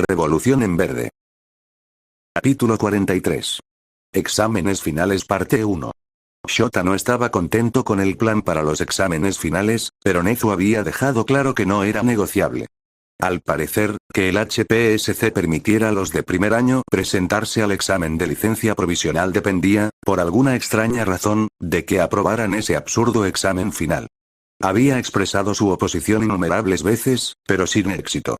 Revolución en verde. Capítulo 43. Exámenes finales parte 1. Shota no estaba contento con el plan para los exámenes finales, pero Nezu había dejado claro que no era negociable. Al parecer, que el HPSC permitiera a los de primer año presentarse al examen de licencia provisional dependía, por alguna extraña razón, de que aprobaran ese absurdo examen final. Había expresado su oposición innumerables veces, pero sin éxito.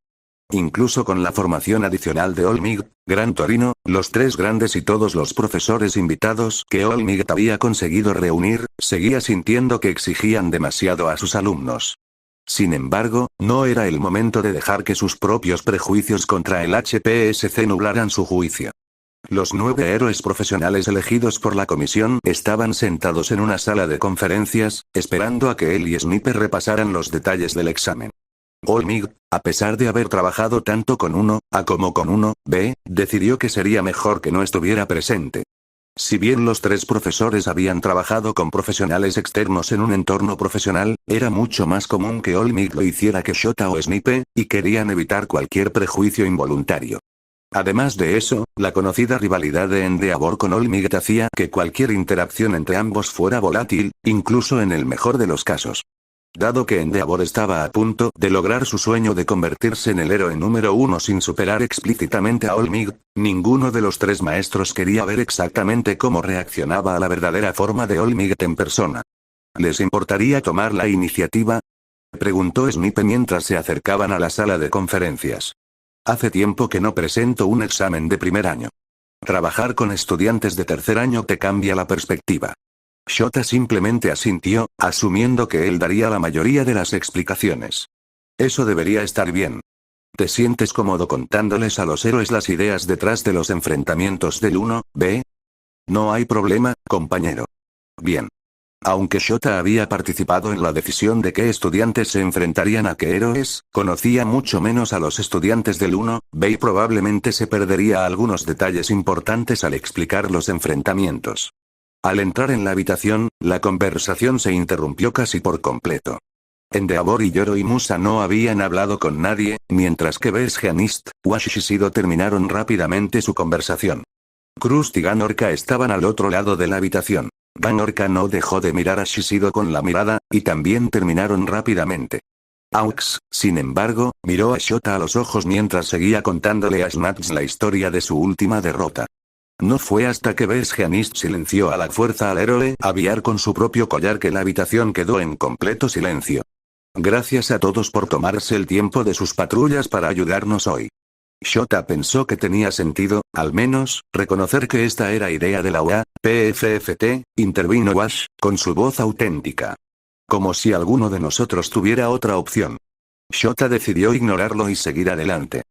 Incluso con la formación adicional de All Might, Gran Torino, los tres grandes y todos los profesores invitados que All Might había conseguido reunir, seguía sintiendo que exigían demasiado a sus alumnos. Sin embargo, no era el momento de dejar que sus propios prejuicios contra el HPSC nublaran su juicio. Los 9 héroes profesionales elegidos por la comisión estaban sentados en una sala de conferencias, esperando a que él y Sniper repasaran los detalles del examen. All Might, a pesar de haber trabajado tanto con 1A como con 1B, decidió que sería mejor que no estuviera presente. Si bien los tres profesores habían trabajado con profesionales externos en un entorno profesional, era mucho más común que All Might lo hiciera que Shota o Snipe, y querían evitar cualquier prejuicio involuntario. Además de eso, la conocida rivalidad de Endeavor con All Might hacía que cualquier interacción entre ambos fuera volátil, incluso en el mejor de los casos. Dado que Endeavor estaba a punto de lograr su sueño de convertirse en el héroe número 1 sin superar explícitamente a All Might, ninguno de los tres maestros quería ver exactamente cómo reaccionaba a la verdadera forma de All Might en persona. ¿Les importaría tomar la iniciativa?, preguntó Snipe mientras se acercaban a la sala de conferencias. Hace tiempo que no presento un examen de primer año. Trabajar con estudiantes de tercer año te cambia la perspectiva. Shota simplemente asintió, asumiendo que él daría la mayoría de las explicaciones. Eso debería estar bien. ¿Te sientes cómodo contándoles a los héroes las ideas detrás de los enfrentamientos del 1B? No hay problema, compañero. Bien. Aunque Shota había participado en la decisión de qué estudiantes se enfrentarían a qué héroes, conocía mucho menos a los estudiantes del 1B y probablemente se perdería algunos detalles importantes al explicar los enfrentamientos. Al entrar en la habitación, la conversación se interrumpió casi por completo. Endeavor y Yoro y Musa no habían hablado con nadie, mientras que Besgeanist, Wash y Shishido terminaron rápidamente su conversación. Krust y Ganorka estaban al otro lado de la habitación. Ganorka no dejó de mirar a Shishido con la mirada, y también terminaron rápidamente. Aux, sin embargo, miró a Shota a los ojos mientras seguía contándole a Snatch la historia de su última derrota. No fue hasta que Besgeanist silenció a la fuerza al héroe aviar con su propio collar que la habitación quedó en completo silencio. Gracias a todos por tomarse el tiempo de sus patrullas para ayudarnos hoy. Shota pensó que tenía sentido, al menos, reconocer que esta era idea de la UA-PFFT, intervino Wash, con su voz auténtica. Como si alguno de nosotros tuviera otra opción. Shota decidió ignorarlo y seguir adelante.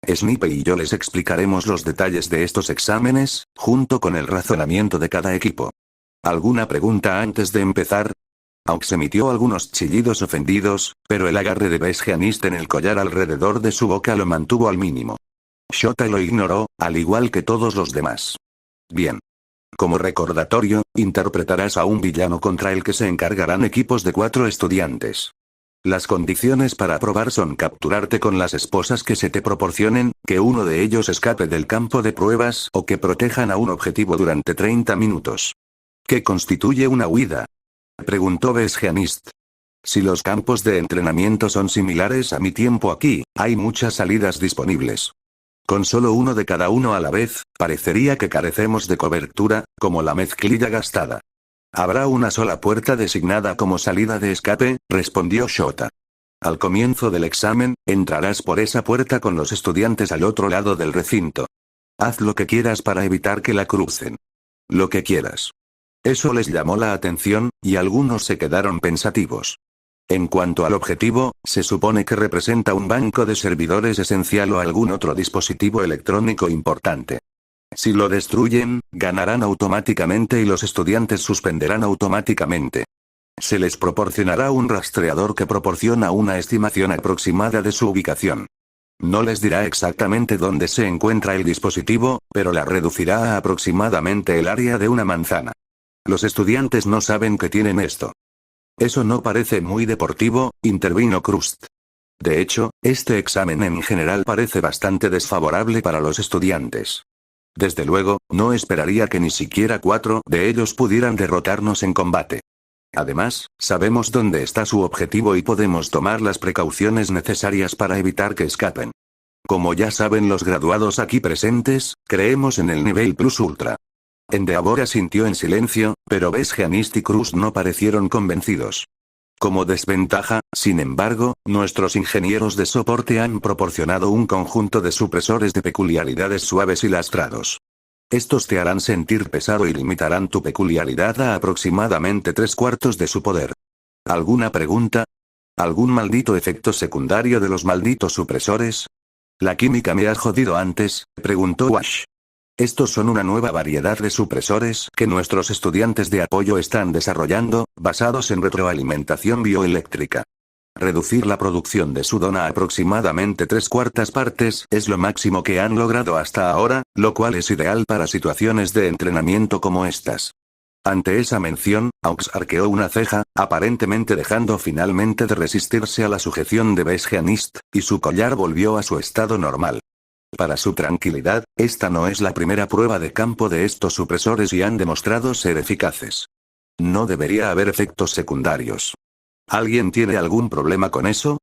Snipe y yo les explicaremos los detalles de estos exámenes, junto con el razonamiento de cada equipo. ¿Alguna pregunta antes de empezar? Aux emitió algunos chillidos ofendidos, pero el agarre de Besgeanist en el collar alrededor de su boca lo mantuvo al mínimo. Shota lo ignoró, al igual que todos los demás. Bien. Como recordatorio, interpretarás a un villano contra el que se encargarán equipos de 4 estudiantes. Las condiciones para aprobar son capturarte con las esposas que se te proporcionen, que uno de ellos escape del campo de pruebas o que protejan a un objetivo durante 30 minutos. ¿Qué constituye una huida?, preguntó Besgeanist. Si los campos de entrenamiento son similares a mi tiempo aquí, hay muchas salidas disponibles. Con solo uno de cada uno a la vez, parecería que carecemos de cobertura, como la mezclilla gastada. Habrá una sola puerta designada como salida de escape, respondió Shota. Al comienzo del examen, entrarás por esa puerta con los estudiantes al otro lado del recinto. Haz lo que quieras para evitar que la crucen. Lo que quieras. Eso les llamó la atención, y algunos se quedaron pensativos. En cuanto al objetivo, se supone que representa un banco de servidores esencial o algún otro dispositivo electrónico importante. Si lo destruyen, ganarán automáticamente y los estudiantes suspenderán automáticamente. Se les proporcionará un rastreador que proporciona una estimación aproximada de su ubicación. No les dirá exactamente dónde se encuentra el dispositivo, pero la reducirá a aproximadamente el área de una manzana. Los estudiantes no saben que tienen esto. Eso no parece muy deportivo, intervino Krust. De hecho, este examen en general parece bastante desfavorable para los estudiantes. Desde luego, no esperaría que ni siquiera 4 de ellos pudieran derrotarnos en combate. Además, sabemos dónde está su objetivo y podemos tomar las precauciones necesarias para evitar que escapen. Como ya saben los graduados aquí presentes, creemos en el nivel Plus Ultra. Endeavor asintió en silencio, pero Vesgeanist y Cruz no parecieron convencidos. Como desventaja, sin embargo, nuestros ingenieros de soporte han proporcionado un conjunto de supresores de peculiaridades suaves y lastrados. Estos te harán sentir pesado y limitarán tu peculiaridad a aproximadamente 3/4 de su poder. ¿Alguna pregunta? ¿Algún maldito efecto secundario de los malditos supresores? ¿La química me ha jodido antes?, preguntó Wash. Estos son una nueva variedad de supresores que nuestros estudiantes de apoyo están desarrollando, basados en retroalimentación bioeléctrica. Reducir la producción de Sudon a aproximadamente 3/4 partes es lo máximo que han logrado hasta ahora, lo cual es ideal para situaciones de entrenamiento como estas. Ante esa mención, Aux arqueó una ceja, aparentemente dejando finalmente de resistirse a la sujeción de Vesgeanist, y su collar volvió a su estado normal. Para su tranquilidad, esta no es la primera prueba de campo de estos supresores y han demostrado ser eficaces. No debería haber efectos secundarios. ¿Alguien tiene algún problema con eso?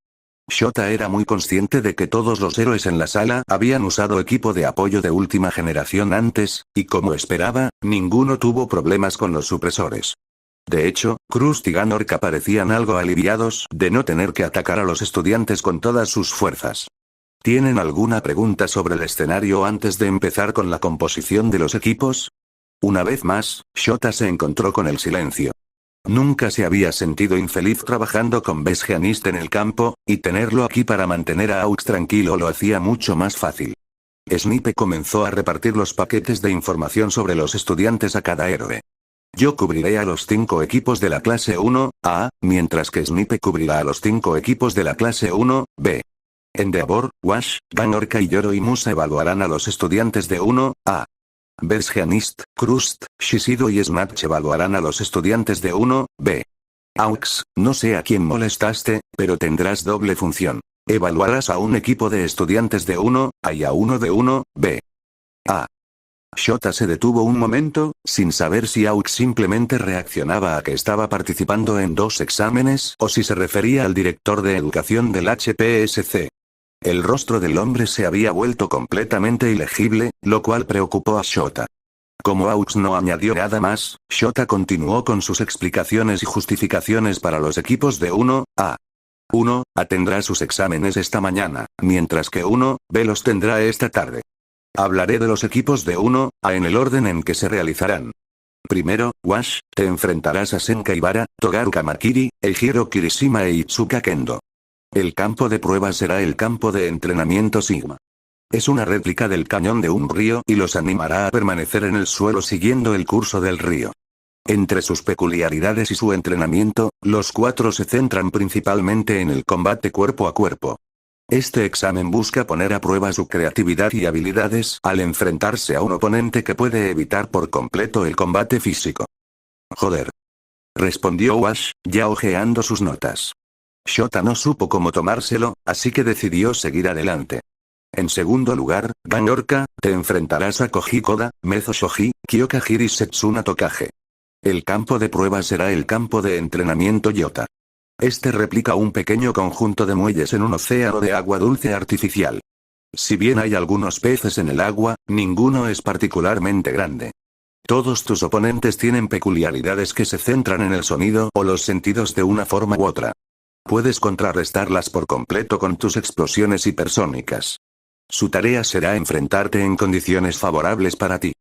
Shota era muy consciente de que todos los héroes en la sala habían usado equipo de apoyo de última generación antes, y como esperaba, ninguno tuvo problemas con los supresores. De hecho, Krust y Ganorka parecían algo aliviados de no tener que atacar a los estudiantes con todas sus fuerzas. ¿Tienen alguna pregunta sobre el escenario antes de empezar con la composición de los equipos? Una vez más, Shota se encontró con el silencio. Nunca se había sentido infeliz trabajando con Vesgeanist en el campo, y tenerlo aquí para mantener a Aux tranquilo lo hacía mucho más fácil. Snipe comenzó a repartir los paquetes de información sobre los estudiantes a cada héroe. Yo cubriré a los 5 equipos de la clase 1A, mientras que Snipe cubrirá a los 5 equipos de la clase 1B. Endeavor, Wash, Ganorka y Yoro y Musa evaluarán a los estudiantes de 1A. Vesgeanist, Krust, Shishido y Smash evaluarán a los estudiantes de 1B. Aux, no sé a quién molestaste, pero tendrás doble función. Evaluarás a un equipo de estudiantes de 1A y a uno de 1B. Shota se detuvo un momento, sin saber si Aux simplemente reaccionaba a que estaba participando en 2 exámenes o si se refería al director de educación del HPSC. El rostro del hombre se había vuelto completamente ilegible, lo cual preocupó a Shota. Como Aux no añadió nada más, Shota continuó con sus explicaciones y justificaciones para los equipos de 1A. 1A tendrá sus exámenes esta mañana, mientras que 1B los tendrá esta tarde. Hablaré de los equipos de 1A en el orden en que se realizarán. Primero, Wash, te enfrentarás a Senka Ibara, Togaru Kamakiri, Eijiro Kirishima e Itsuka Kendo. El campo de pruebas será el campo de entrenamiento Sigma. Es una réplica del cañón de un río y los animará a permanecer en el suelo siguiendo el curso del río. Entre sus peculiaridades y su entrenamiento, los 4 se centran principalmente en el combate cuerpo a cuerpo. Este examen busca poner a prueba su creatividad y habilidades al enfrentarse a un oponente que puede evitar por completo el combate físico. Joder. Respondió Wash, ya hojeando sus notas. Shota no supo cómo tomárselo, así que decidió seguir adelante. En segundo lugar, Ganorka, te enfrentarás a Koji Koda, Mezo Shoji, Kyoka Hiri Setsuna Tokage. El campo de pruebas será el campo de entrenamiento Yota. Este replica un pequeño conjunto de muelles en un océano de agua dulce artificial. Si bien hay algunos peces en el agua, ninguno es particularmente grande. Todos tus oponentes tienen peculiaridades que se centran en el sonido o los sentidos de una forma u otra. Puedes contrarrestarlas por completo con tus explosiones hipersónicas. Su tarea será enfrentarte en condiciones favorables para ti.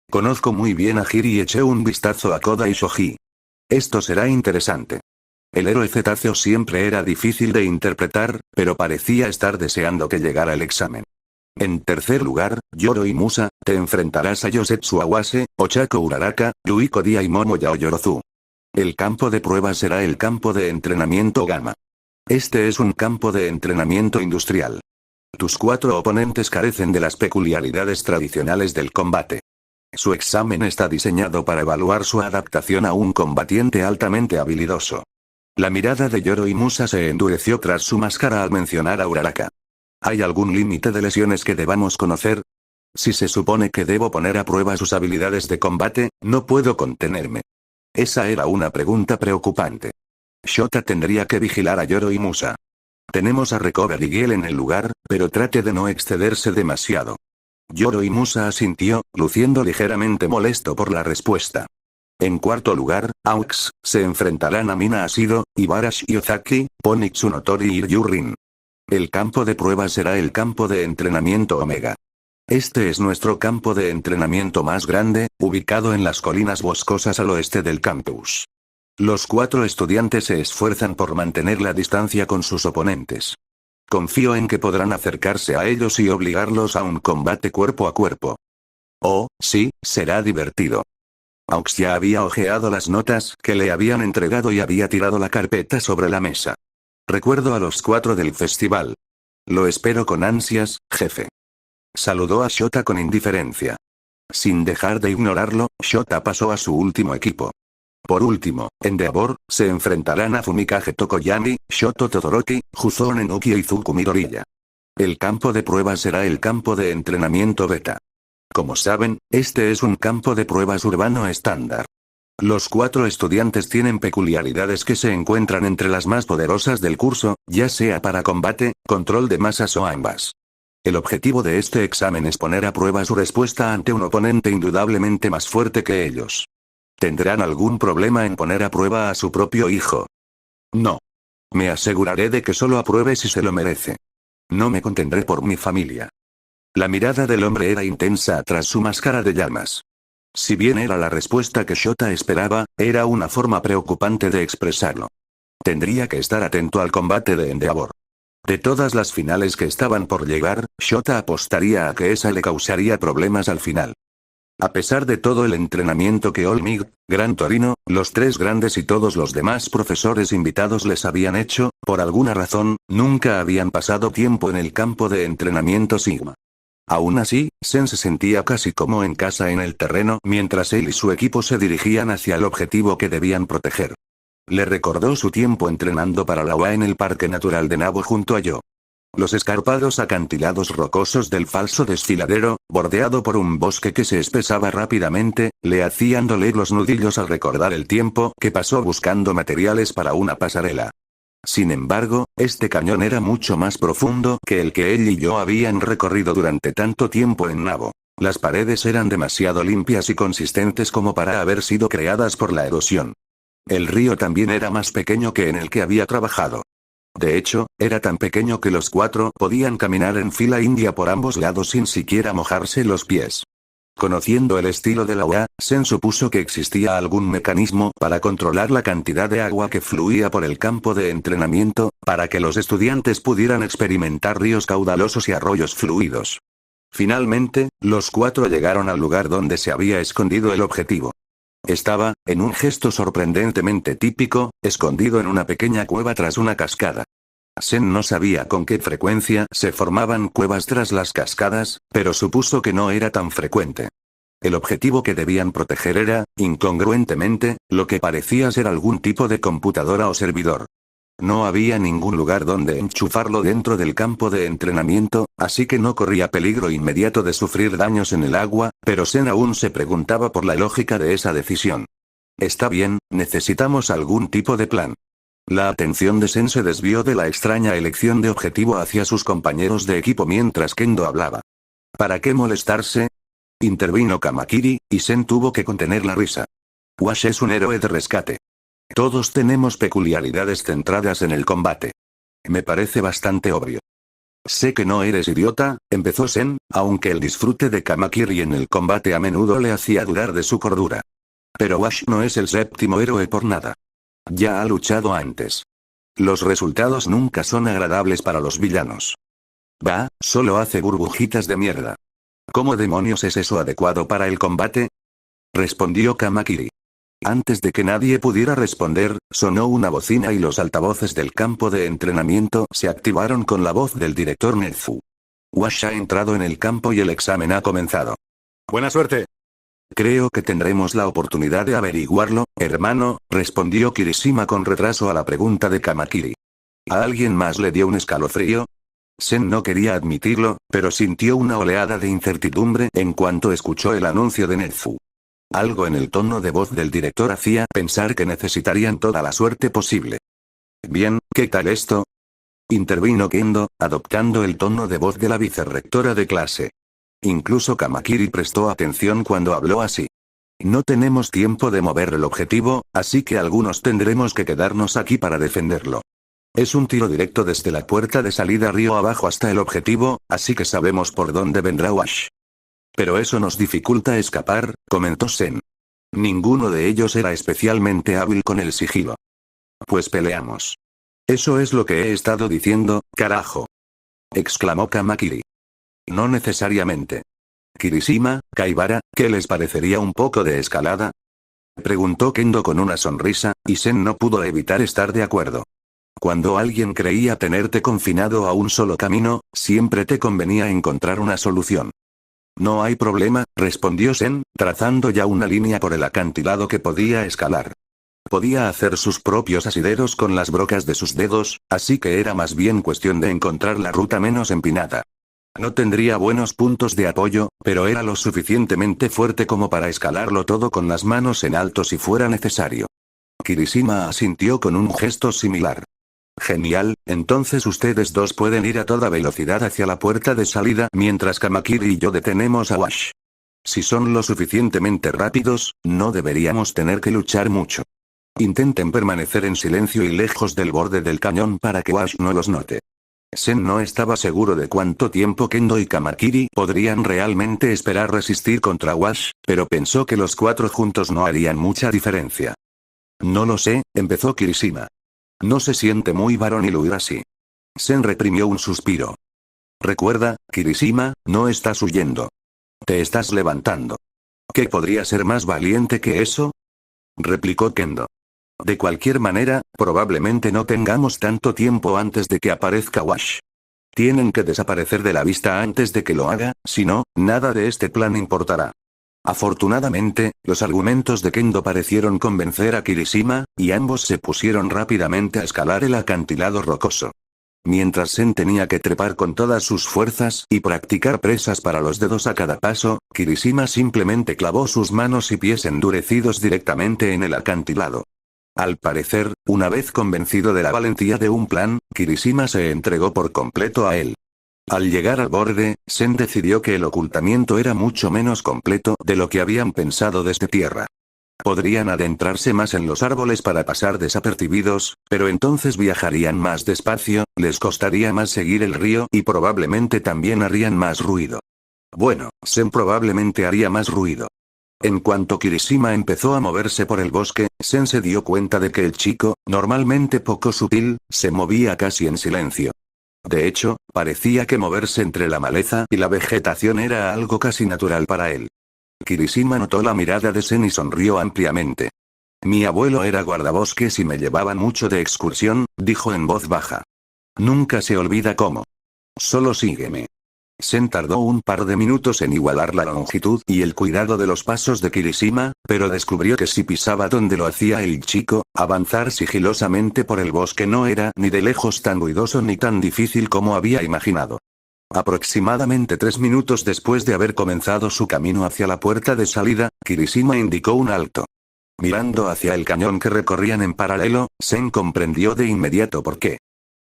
Conozco muy bien a Hiri y eché un vistazo a Koda y Shoji. Esto será interesante. El héroe cetáceo siempre era difícil de interpretar, pero parecía estar deseando que llegara el examen. En tercer lugar, Yoro y Musa, te enfrentarás a Yosetsu Awase, Ochako Uraraka, Yuiko Dia y Momo Yaoyorozu. El campo de pruebas será el campo de entrenamiento Gamma. Este es un campo de entrenamiento industrial. Tus 4 oponentes carecen de las peculiaridades tradicionales del combate. Su examen está diseñado para evaluar su adaptación a un combatiente altamente habilidoso. La mirada de Yoro y Musa se endureció tras su máscara al mencionar a Uraraka. ¿Hay algún límite de lesiones que debamos conocer? Si se supone que debo poner a prueba sus habilidades de combate, no puedo contenerme. Esa era una pregunta preocupante. Shota tendría que vigilar a Yoro y Musa. Tenemos a Recover y Giel en el lugar, pero trate de no excederse demasiado. Yoro y Musa asintió, luciendo ligeramente molesto por la respuesta. En cuarto lugar, Aux, se enfrentarán a Mina Asido, Ibarashi y Ozaki, Pony Tsunotori y Ryurin. El campo de prueba será el campo de entrenamiento Omega. Este es nuestro campo de entrenamiento más grande, ubicado en las colinas boscosas al oeste del campus. Los 4 estudiantes se esfuerzan por mantener la distancia con sus oponentes. Confío en que podrán acercarse a ellos y obligarlos a un combate cuerpo a cuerpo. Oh, sí, será divertido. Aux ya había hojeado las notas que le habían entregado y había tirado la carpeta sobre la mesa. Recuerdo a los 4 del festival. Lo espero con ansias, jefe. Saludó a Shota con indiferencia. Sin dejar de ignorarlo, Shota pasó a su último equipo. Por último, en Endeavor, se enfrentarán a Fumikage Tokoyami, Shoto Todoroki, Juzo Nenuki y Izuku Midoriya. El campo de pruebas será el campo de entrenamiento beta. Como saben, este es un campo de pruebas urbano estándar. Los 4 estudiantes tienen peculiaridades que se encuentran entre las más poderosas del curso, ya sea para combate, control de masas o ambas. El objetivo de este examen es poner a prueba su respuesta ante un oponente indudablemente más fuerte que ellos. ¿Tendrán algún problema en poner a prueba a su propio hijo? No. Me aseguraré de que solo apruebe si se lo merece. No me contendré por mi familia. La mirada del hombre era intensa tras su máscara de llamas. Si bien era la respuesta que Shota esperaba, era una forma preocupante de expresarlo. Tendría que estar atento al combate de Endeavor. De todas las finales que estaban por llegar, Shota apostaría a que esa le causaría problemas al final. A pesar de todo el entrenamiento que All Might, Gran Torino, los 3 grandes y todos los demás profesores invitados les habían hecho, por alguna razón, nunca habían pasado tiempo en el campo de entrenamiento Sigma. Aún así, Sen se sentía casi como en casa en el terreno mientras él y su equipo se dirigían hacia el objetivo que debían proteger. Le recordó su tiempo entrenando para la UA en el Parque Natural de Nabo junto a Yo. Los escarpados acantilados rocosos del falso desfiladero, bordeado por un bosque que se espesaba rápidamente, le hacían doler los nudillos al recordar el tiempo que pasó buscando materiales para una pasarela. Sin embargo, este cañón era mucho más profundo que el que él y yo habían recorrido durante tanto tiempo en Nabo. Las paredes eran demasiado limpias y consistentes como para haber sido creadas por la erosión. El río también era más pequeño que en el que había trabajado. De hecho, era tan pequeño que los 4 podían caminar en fila india por ambos lados sin siquiera mojarse los pies. Conociendo el estilo de la UA, Sen supuso que existía algún mecanismo para controlar la cantidad de agua que fluía por el campo de entrenamiento, para que los estudiantes pudieran experimentar ríos caudalosos y arroyos fluidos. Finalmente, los 4 llegaron al lugar donde se había escondido el objetivo. Estaba, en un gesto sorprendentemente típico, escondido en una pequeña cueva tras una cascada. Sen no sabía con qué frecuencia se formaban cuevas tras las cascadas, pero supuso que no era tan frecuente. El objetivo que debían proteger era, incongruentemente, lo que parecía ser algún tipo de computadora o servidor. No había ningún lugar donde enchufarlo dentro del campo de entrenamiento, así que no corría peligro inmediato de sufrir daños en el agua, pero Sen aún se preguntaba por la lógica de esa decisión. Está bien, necesitamos algún tipo de plan. La atención de Sen se desvió de la extraña elección de objetivo hacia sus compañeros de equipo mientras Kendo hablaba. ¿Para qué molestarse? Intervino Kamakiri, y Sen tuvo que contener la risa. Wash es un héroe de rescate. Todos tenemos peculiaridades centradas en el combate. Me parece bastante obvio. Sé que no eres idiota, empezó Sen, aunque el disfrute de Kamakiri en el combate a menudo le hacía dudar de su cordura. Pero Wash no es el 7º héroe por nada. Ya ha luchado antes. Los resultados nunca son agradables para los villanos. Va, solo hace burbujitas de mierda. ¿Cómo demonios es eso adecuado para el combate? Respondió Kamakiri. Antes de que nadie pudiera responder, sonó una bocina y los altavoces del campo de entrenamiento se activaron con la voz del director Nezu. Wash ha entrado en el campo y el examen ha comenzado. Buena suerte. Creo que tendremos la oportunidad de averiguarlo, hermano, respondió Kirishima con retraso a la pregunta de Kamakiri. ¿A alguien más le dio un escalofrío? Sen no quería admitirlo, pero sintió una oleada de incertidumbre en cuanto escuchó el anuncio de Nezu. Algo en el tono de voz del director hacía pensar que necesitarían toda la suerte posible. Bien, ¿qué tal esto? Intervino Kendo, adoptando el tono de voz de la vicerrectora de clase. Incluso Kamakiri prestó atención cuando habló así. No tenemos tiempo de mover el objetivo, así que algunos tendremos que quedarnos aquí para defenderlo. Es un tiro directo desde la puerta de salida río abajo hasta el objetivo, así que sabemos por dónde vendrá Wash. Pero eso nos dificulta escapar, comentó Sen. Ninguno de ellos era especialmente hábil con el sigilo. Pues peleamos. Eso es lo que he estado diciendo, carajo. Exclamó Kamakiri. No necesariamente. Kirishima, Kaibara, ¿qué les parecería un poco de escalada? Preguntó Kendo con una sonrisa, y Sen no pudo evitar estar de acuerdo. Cuando alguien creía tenerte confinado a un solo camino, siempre te convenía encontrar una solución. No hay problema, respondió Sen, trazando ya una línea por el acantilado que podía escalar. Podía hacer sus propios asideros con las brocas de sus dedos, así que era más bien cuestión de encontrar la ruta menos empinada. No tendría buenos puntos de apoyo, pero era lo suficientemente fuerte como para escalarlo todo con las manos en alto si fuera necesario. Kirishima asintió con un gesto similar. Genial, entonces ustedes dos pueden ir a toda velocidad hacia la puerta de salida mientras Kamakiri y yo detenemos a Wash. Si son lo suficientemente rápidos, no deberíamos tener que luchar mucho. Intenten permanecer en silencio y lejos del borde del cañón para que Wash no los note. Sen no estaba seguro de cuánto tiempo Kendo y Kamakiri podrían realmente esperar resistir contra Wash, pero pensó que los cuatro juntos no harían mucha diferencia. No lo sé, empezó Kirishima. No se siente muy varonil huir así. Sen reprimió un suspiro. Recuerda, Kirishima, no estás huyendo. Te estás levantando. ¿Qué podría ser más valiente que eso? Replicó Kendo. De cualquier manera, probablemente no tengamos tanto tiempo antes de que aparezca Wash. Tienen que desaparecer de la vista antes de que lo haga, si no, nada de este plan importará. Afortunadamente, los argumentos de Kendo parecieron convencer a Kirishima, y ambos se pusieron rápidamente a escalar el acantilado rocoso. Mientras Sen tenía que trepar con todas sus fuerzas y practicar presas para los dedos a cada paso, Kirishima simplemente clavó sus manos y pies endurecidos directamente en el acantilado. Al parecer, una vez convencido de la valentía de un plan, Kirishima se entregó por completo a él. Al llegar al borde, Sen decidió que el ocultamiento era mucho menos completo de lo que habían pensado desde tierra. Podrían adentrarse más en los árboles para pasar desapercibidos, pero entonces viajarían más despacio, les costaría más seguir el río y probablemente también harían más ruido. Bueno, Sen probablemente haría más ruido. En cuanto Kirishima empezó a moverse por el bosque, Sen se dio cuenta de que el chico, normalmente poco sutil, se movía casi en silencio. De hecho, parecía que moverse entre la maleza y la vegetación era algo casi natural para él. Kirishima notó la mirada de Sen y sonrió ampliamente. Mi abuelo era guardabosques y me llevaban mucho de excursión, dijo en voz baja. Nunca se olvida cómo. Solo sígueme. Sen tardó un par de minutos en igualar la longitud y el cuidado de los pasos de Kirishima, pero descubrió que si pisaba donde lo hacía el chico, avanzar sigilosamente por el bosque no era ni de lejos tan ruidoso ni tan difícil como había imaginado. Aproximadamente 3 minutos después de haber comenzado su camino hacia la puerta de salida, Kirishima indicó un alto. Mirando hacia el cañón que recorrían en paralelo, Sen comprendió de inmediato por qué.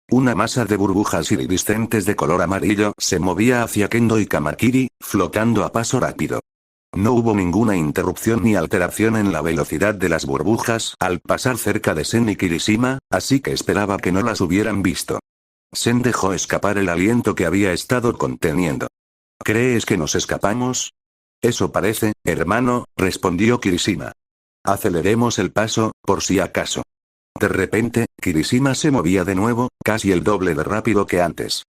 Una masa de burbujas iridiscentes de color amarillo se movía hacia Kendo y Kamakiri, flotando a paso rápido. No hubo ninguna interrupción ni alteración en la velocidad de las burbujas al pasar cerca de Sen y Kirishima, así que esperaba que no las hubieran visto. Sen dejó escapar el aliento que había estado conteniendo. ¿Crees que nos escapamos? Eso parece, hermano, respondió Kirishima. Aceleremos el paso, por si acaso. De repente, Kirishima se movía de nuevo, casi el doble de rápido que antes.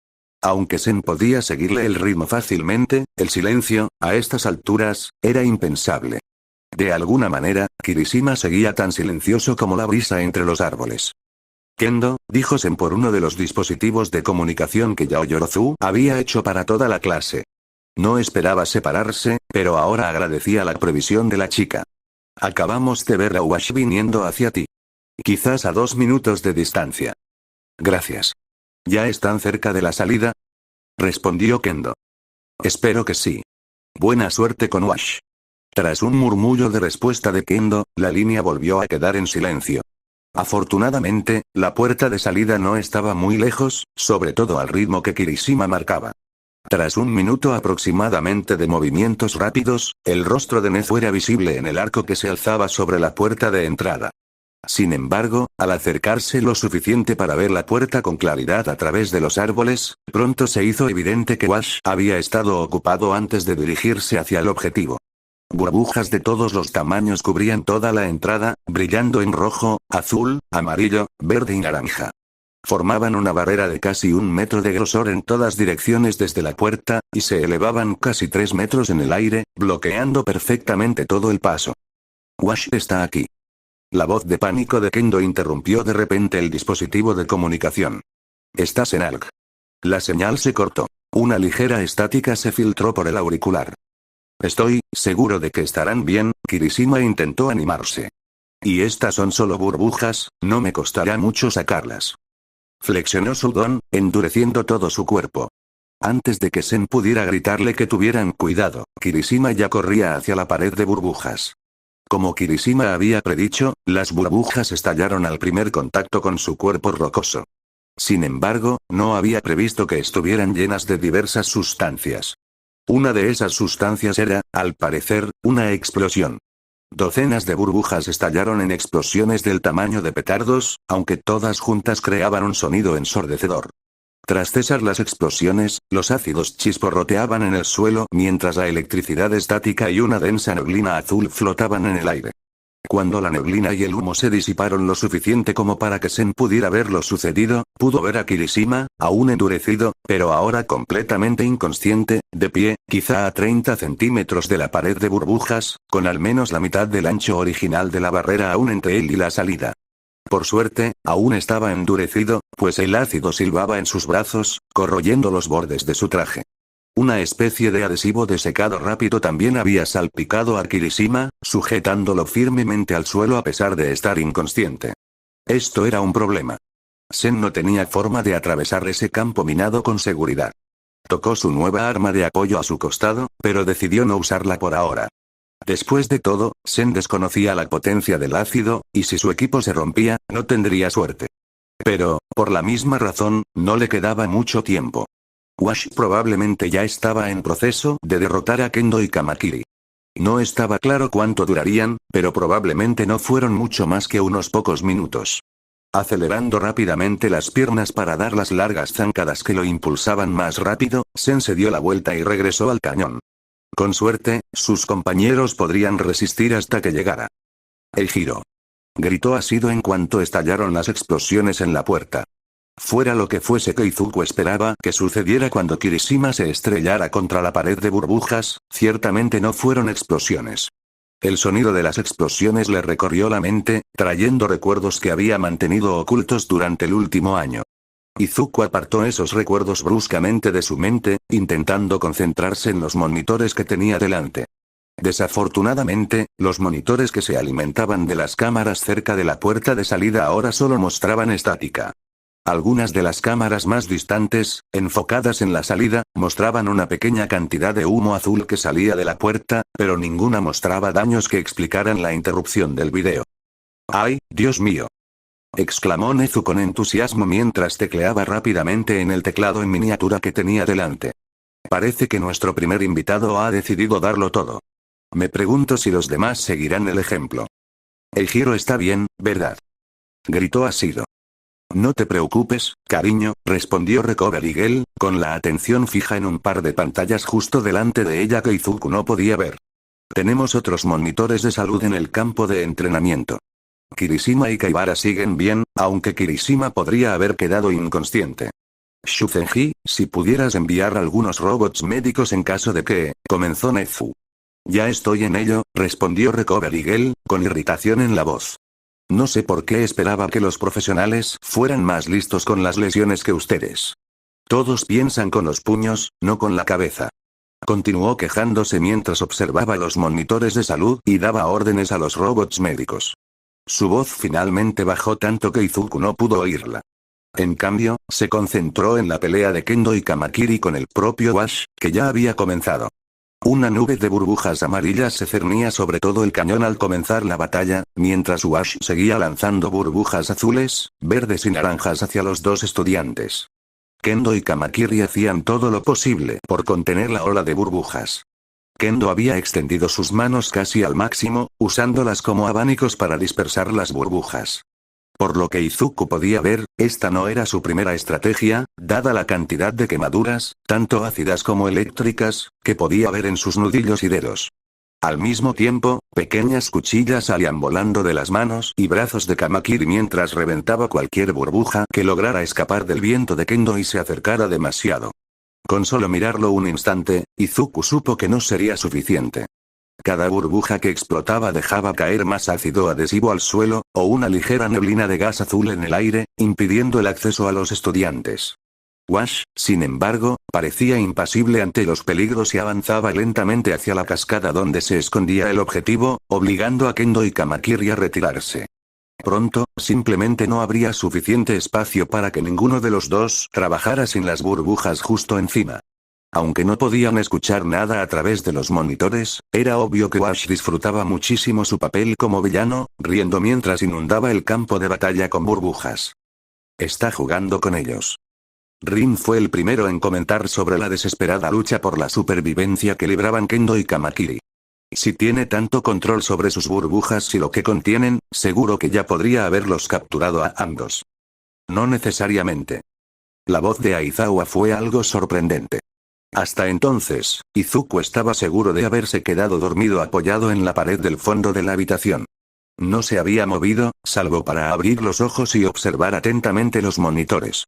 Aunque Sen podía seguirle el ritmo fácilmente, el silencio, a estas alturas, era impensable. De alguna manera, Kirishima seguía tan silencioso como la brisa entre los árboles. Kendo, dijo Sen por uno de los dispositivos de comunicación que Yao Yorozu había hecho para toda la clase. No esperaba separarse, pero ahora agradecía la previsión de la chica. Acabamos de ver a Wash viniendo hacia ti. Quizás a 2 minutos de distancia. Gracias. ¿Ya están cerca de la salida? Respondió Kendo. Espero que sí. Buena suerte con Wash. Tras un murmullo de respuesta de Kendo, la línea volvió a quedar en silencio. Afortunadamente, la puerta de salida no estaba muy lejos, sobre todo al ritmo que Kirishima marcaba. Tras 1 minuto aproximadamente de movimientos rápidos, el rostro de Nezu era visible en el arco que se alzaba sobre la puerta de entrada. Sin embargo, al acercarse lo suficiente para ver la puerta con claridad a través de los árboles, pronto se hizo evidente que Wash había estado ocupado antes de dirigirse hacia el objetivo. Burbujas de todos los tamaños cubrían toda la entrada, brillando en rojo, azul, amarillo, verde y naranja. Formaban una barrera de casi 1 metro de grosor en todas direcciones desde la puerta, y se elevaban casi 3 metros en el aire, bloqueando perfectamente todo el paso. Wash está aquí. La voz de pánico de Kendo interrumpió de repente el dispositivo de comunicación. Estás en ALG. La señal se cortó. Una ligera estática se filtró por el auricular. Estoy seguro de que estarán bien, Kirishima intentó animarse. Y estas son solo burbujas, no me costará mucho sacarlas. Flexionó su don, endureciendo todo su cuerpo. Antes de que Sen pudiera gritarle que tuvieran cuidado, Kirishima ya corría hacia la pared de burbujas. Como Kirishima había predicho, las burbujas estallaron al primer contacto con su cuerpo rocoso. Sin embargo, no había previsto que estuvieran llenas de diversas sustancias. Una de esas sustancias era, al parecer, una explosión. Docenas de burbujas estallaron en explosiones del tamaño de petardos, aunque todas juntas creaban un sonido ensordecedor. Tras cesar las explosiones, los ácidos chisporroteaban en el suelo mientras la electricidad estática y una densa neblina azul flotaban en el aire. Cuando la neblina y el humo se disiparon lo suficiente como para que Sen pudiera ver lo sucedido, pudo ver a Kirishima, aún endurecido, pero ahora completamente inconsciente, de pie, quizá a 30 centímetros de la pared de burbujas, con al menos la mitad del ancho original de la barrera aún entre él y la salida. Por suerte, aún estaba endurecido, pues el ácido silbaba en sus brazos, corroyendo los bordes de su traje. Una especie de adhesivo de secado rápido también había salpicado a Kirishima, sujetándolo firmemente al suelo a pesar de estar inconsciente. Esto era un problema. Sen no tenía forma de atravesar ese campo minado con seguridad. Tocó su nueva arma de apoyo a su costado, pero decidió no usarla por ahora. Después de todo, Sen desconocía la potencia del ácido, y si su equipo se rompía, no tendría suerte. Pero, por la misma razón, no le quedaba mucho tiempo. Wash probablemente ya estaba en proceso de derrotar a Kendo y Kamakiri. No estaba claro cuánto durarían, pero probablemente no fueron mucho más que unos pocos minutos. Acelerando rápidamente las piernas para dar las largas zancadas que lo impulsaban más rápido, Sen se dio la vuelta y regresó al cañón. Con suerte, sus compañeros podrían resistir hasta que llegara. El giro. Gritó Asido en cuanto estallaron las explosiones en la puerta. Fuera lo que fuese que Izuku esperaba que sucediera cuando Kirishima se estrellara contra la pared de burbujas, ciertamente no fueron explosiones. El sonido de las explosiones le recorrió la mente, trayendo recuerdos que había mantenido ocultos durante el último año. Izuku apartó esos recuerdos bruscamente de su mente, intentando concentrarse en los monitores que tenía delante. Desafortunadamente, los monitores que se alimentaban de las cámaras cerca de la puerta de salida ahora solo mostraban estática. Algunas de las cámaras más distantes, enfocadas en la salida, mostraban una pequeña cantidad de humo azul que salía de la puerta, pero ninguna mostraba daños que explicaran la interrupción del video. ¡Ay, Dios mío! Exclamó Nezu con entusiasmo mientras tecleaba rápidamente en el teclado en miniatura que tenía delante. Parece que nuestro primer invitado ha decidido darlo todo. Me pregunto si los demás seguirán el ejemplo. El giro está bien, ¿verdad? Gritó Asido. No te preocupes, cariño, respondió Recovery Girl, con la atención fija en un par de pantallas justo delante de ella que Izuku no podía ver. Tenemos otros monitores de salud en el campo de entrenamiento. Kirishima y Kaibara siguen bien, aunque Kirishima podría haber quedado inconsciente. Shuzenji, si pudieras enviar algunos robots médicos en caso de que, comenzó Nezu. Ya estoy en ello, respondió Recovery Girl, con irritación en la voz. No sé por qué esperaba que los profesionales fueran más listos con las lesiones que ustedes. Todos piensan con los puños, no con la cabeza. Continuó quejándose mientras observaba los monitores de salud y daba órdenes a los robots médicos. Su voz finalmente bajó tanto que Izuku no pudo oírla. En cambio, se concentró en la pelea de Kendo y Kamakiri con el propio Wash, que ya había comenzado. Una nube de burbujas amarillas se cernía sobre todo el cañón al comenzar la batalla, mientras Wash seguía lanzando burbujas azules, verdes y naranjas hacia los dos estudiantes. Kendo y Kamakiri hacían todo lo posible por contener la ola de burbujas. Kendo había extendido sus manos casi al máximo, usándolas como abanicos para dispersar las burbujas. Por lo que Izuku podía ver, esta no era su primera estrategia, dada la cantidad de quemaduras, tanto ácidas como eléctricas, que podía ver en sus nudillos y dedos. Al mismo tiempo, pequeñas cuchillas salían volando de las manos y brazos de Kamakiri mientras reventaba cualquier burbuja que lograra escapar del viento de Kendo y se acercara demasiado. Con solo mirarlo un instante, Izuku supo que no sería suficiente. Cada burbuja que explotaba dejaba caer más ácido adhesivo al suelo, o una ligera neblina de gas azul en el aire, impidiendo el acceso a los estudiantes. Wash, sin embargo, parecía impasible ante los peligros y avanzaba lentamente hacia la cascada donde se escondía el objetivo, obligando a Kendo y Kamakiri a retirarse. Pronto, simplemente no habría suficiente espacio para que ninguno de los dos trabajara sin las burbujas justo encima. Aunque no podían escuchar nada a través de los monitores, era obvio que Wash disfrutaba muchísimo su papel como villano, riendo mientras inundaba el campo de batalla con burbujas. Está jugando con ellos. Rin fue el primero en comentar sobre la desesperada lucha por la supervivencia que libraban Kendo y Kamakiri. Si tiene tanto control sobre sus burbujas y lo que contienen, seguro que ya podría haberlos capturado a ambos. No necesariamente. La voz de Aizawa fue algo sorprendente. Hasta entonces, Izuku estaba seguro de haberse quedado dormido apoyado en la pared del fondo de la habitación. No se había movido, salvo para abrir los ojos y observar atentamente los monitores.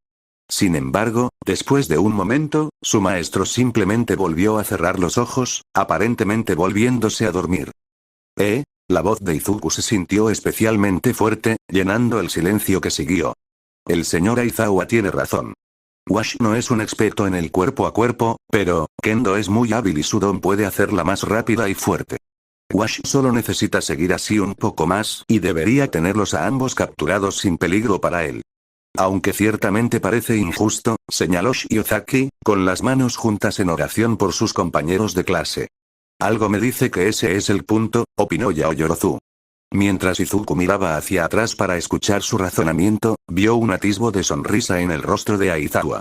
Sin embargo, después de un momento, su maestro simplemente volvió a cerrar los ojos, aparentemente volviéndose a dormir. La voz de Izuku se sintió especialmente fuerte, llenando el silencio que siguió. El señor Aizawa tiene razón. Wash no es un experto en el cuerpo a cuerpo, pero Kendo es muy hábil y su don puede hacerla más rápida y fuerte. Wash solo necesita seguir así un poco más y debería tenerlos a ambos capturados sin peligro para él. Aunque ciertamente parece injusto, señaló Shiozaki, con las manos juntas en oración por sus compañeros de clase. Algo me dice que ese es el punto, opinó Yaoyorozu. Mientras Izuku miraba hacia atrás para escuchar su razonamiento, vio un atisbo de sonrisa en el rostro de Aizawa.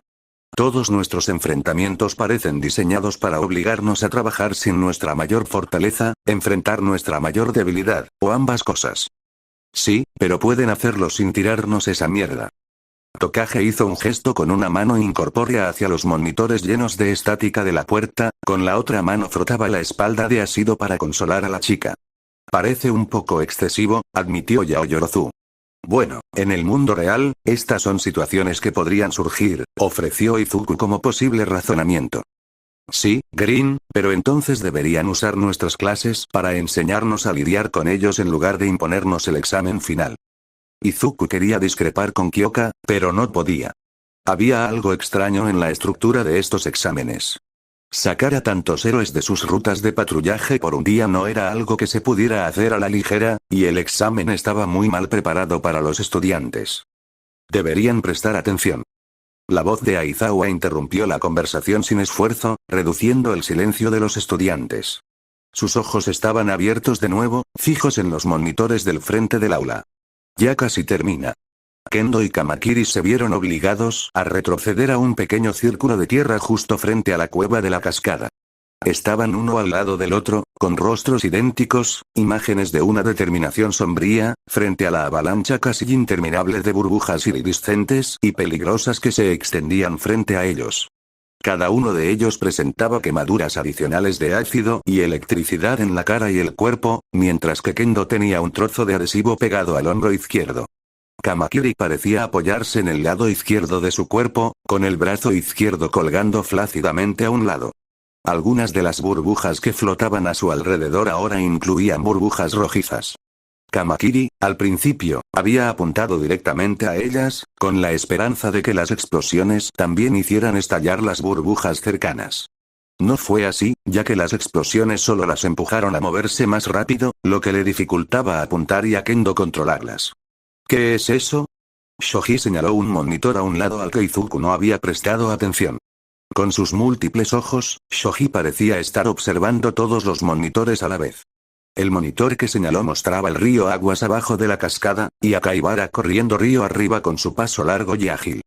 Todos nuestros enfrentamientos parecen diseñados para obligarnos a trabajar sin nuestra mayor fortaleza, enfrentar nuestra mayor debilidad, o ambas cosas. Sí, pero pueden hacerlo sin tirarnos esa mierda. Tokage hizo un gesto con una mano incorpórea hacia los monitores llenos de estática de la puerta, con la otra mano frotaba la espalda de Ashido para consolar a la chica. Parece un poco excesivo, admitió Yaoyorozu. Bueno, en el mundo real, estas son situaciones que podrían surgir, ofreció Izuku como posible razonamiento. Sí, Green, pero entonces deberían usar nuestras clases para enseñarnos a lidiar con ellos en lugar de imponernos el examen final. Izuku quería discrepar con Kyoka, pero no podía. Había algo extraño en la estructura de estos exámenes. Sacar a tantos héroes de sus rutas de patrullaje por un día no era algo que se pudiera hacer a la ligera, y el examen estaba muy mal preparado para los estudiantes. Deberían prestar atención. La voz de Aizawa interrumpió la conversación sin esfuerzo, reduciendo el silencio de los estudiantes. Sus ojos estaban abiertos de nuevo, fijos en los monitores del frente del aula. Ya casi termina. Kendo y Kamakiri se vieron obligados a retroceder a un pequeño círculo de tierra justo frente a la cueva de la cascada. Estaban uno al lado del otro, con rostros idénticos, imágenes de una determinación sombría, frente a la avalancha casi interminable de burbujas iridiscentes y peligrosas que se extendían frente a ellos. Cada uno de ellos presentaba quemaduras adicionales de ácido y electricidad en la cara y el cuerpo, mientras que Kendo tenía un trozo de adhesivo pegado al hombro izquierdo. Kamakiri parecía apoyarse en el lado izquierdo de su cuerpo, con el brazo izquierdo colgando flácidamente a un lado. Algunas de las burbujas que flotaban a su alrededor ahora incluían burbujas rojizas. Kamakiri, al principio, había apuntado directamente a ellas, con la esperanza de que las explosiones también hicieran estallar las burbujas cercanas. No fue así, ya que las explosiones solo las empujaron a moverse más rápido, lo que le dificultaba apuntar y a Kendo controlarlas. ¿Qué es eso? Shoji señaló un monitor a un lado al que Izuku no había prestado atención. Con sus múltiples ojos, Shoji parecía estar observando todos los monitores a la vez. El monitor que señaló mostraba el río aguas abajo de la cascada, y a Kaibara corriendo río arriba con su paso largo y ágil.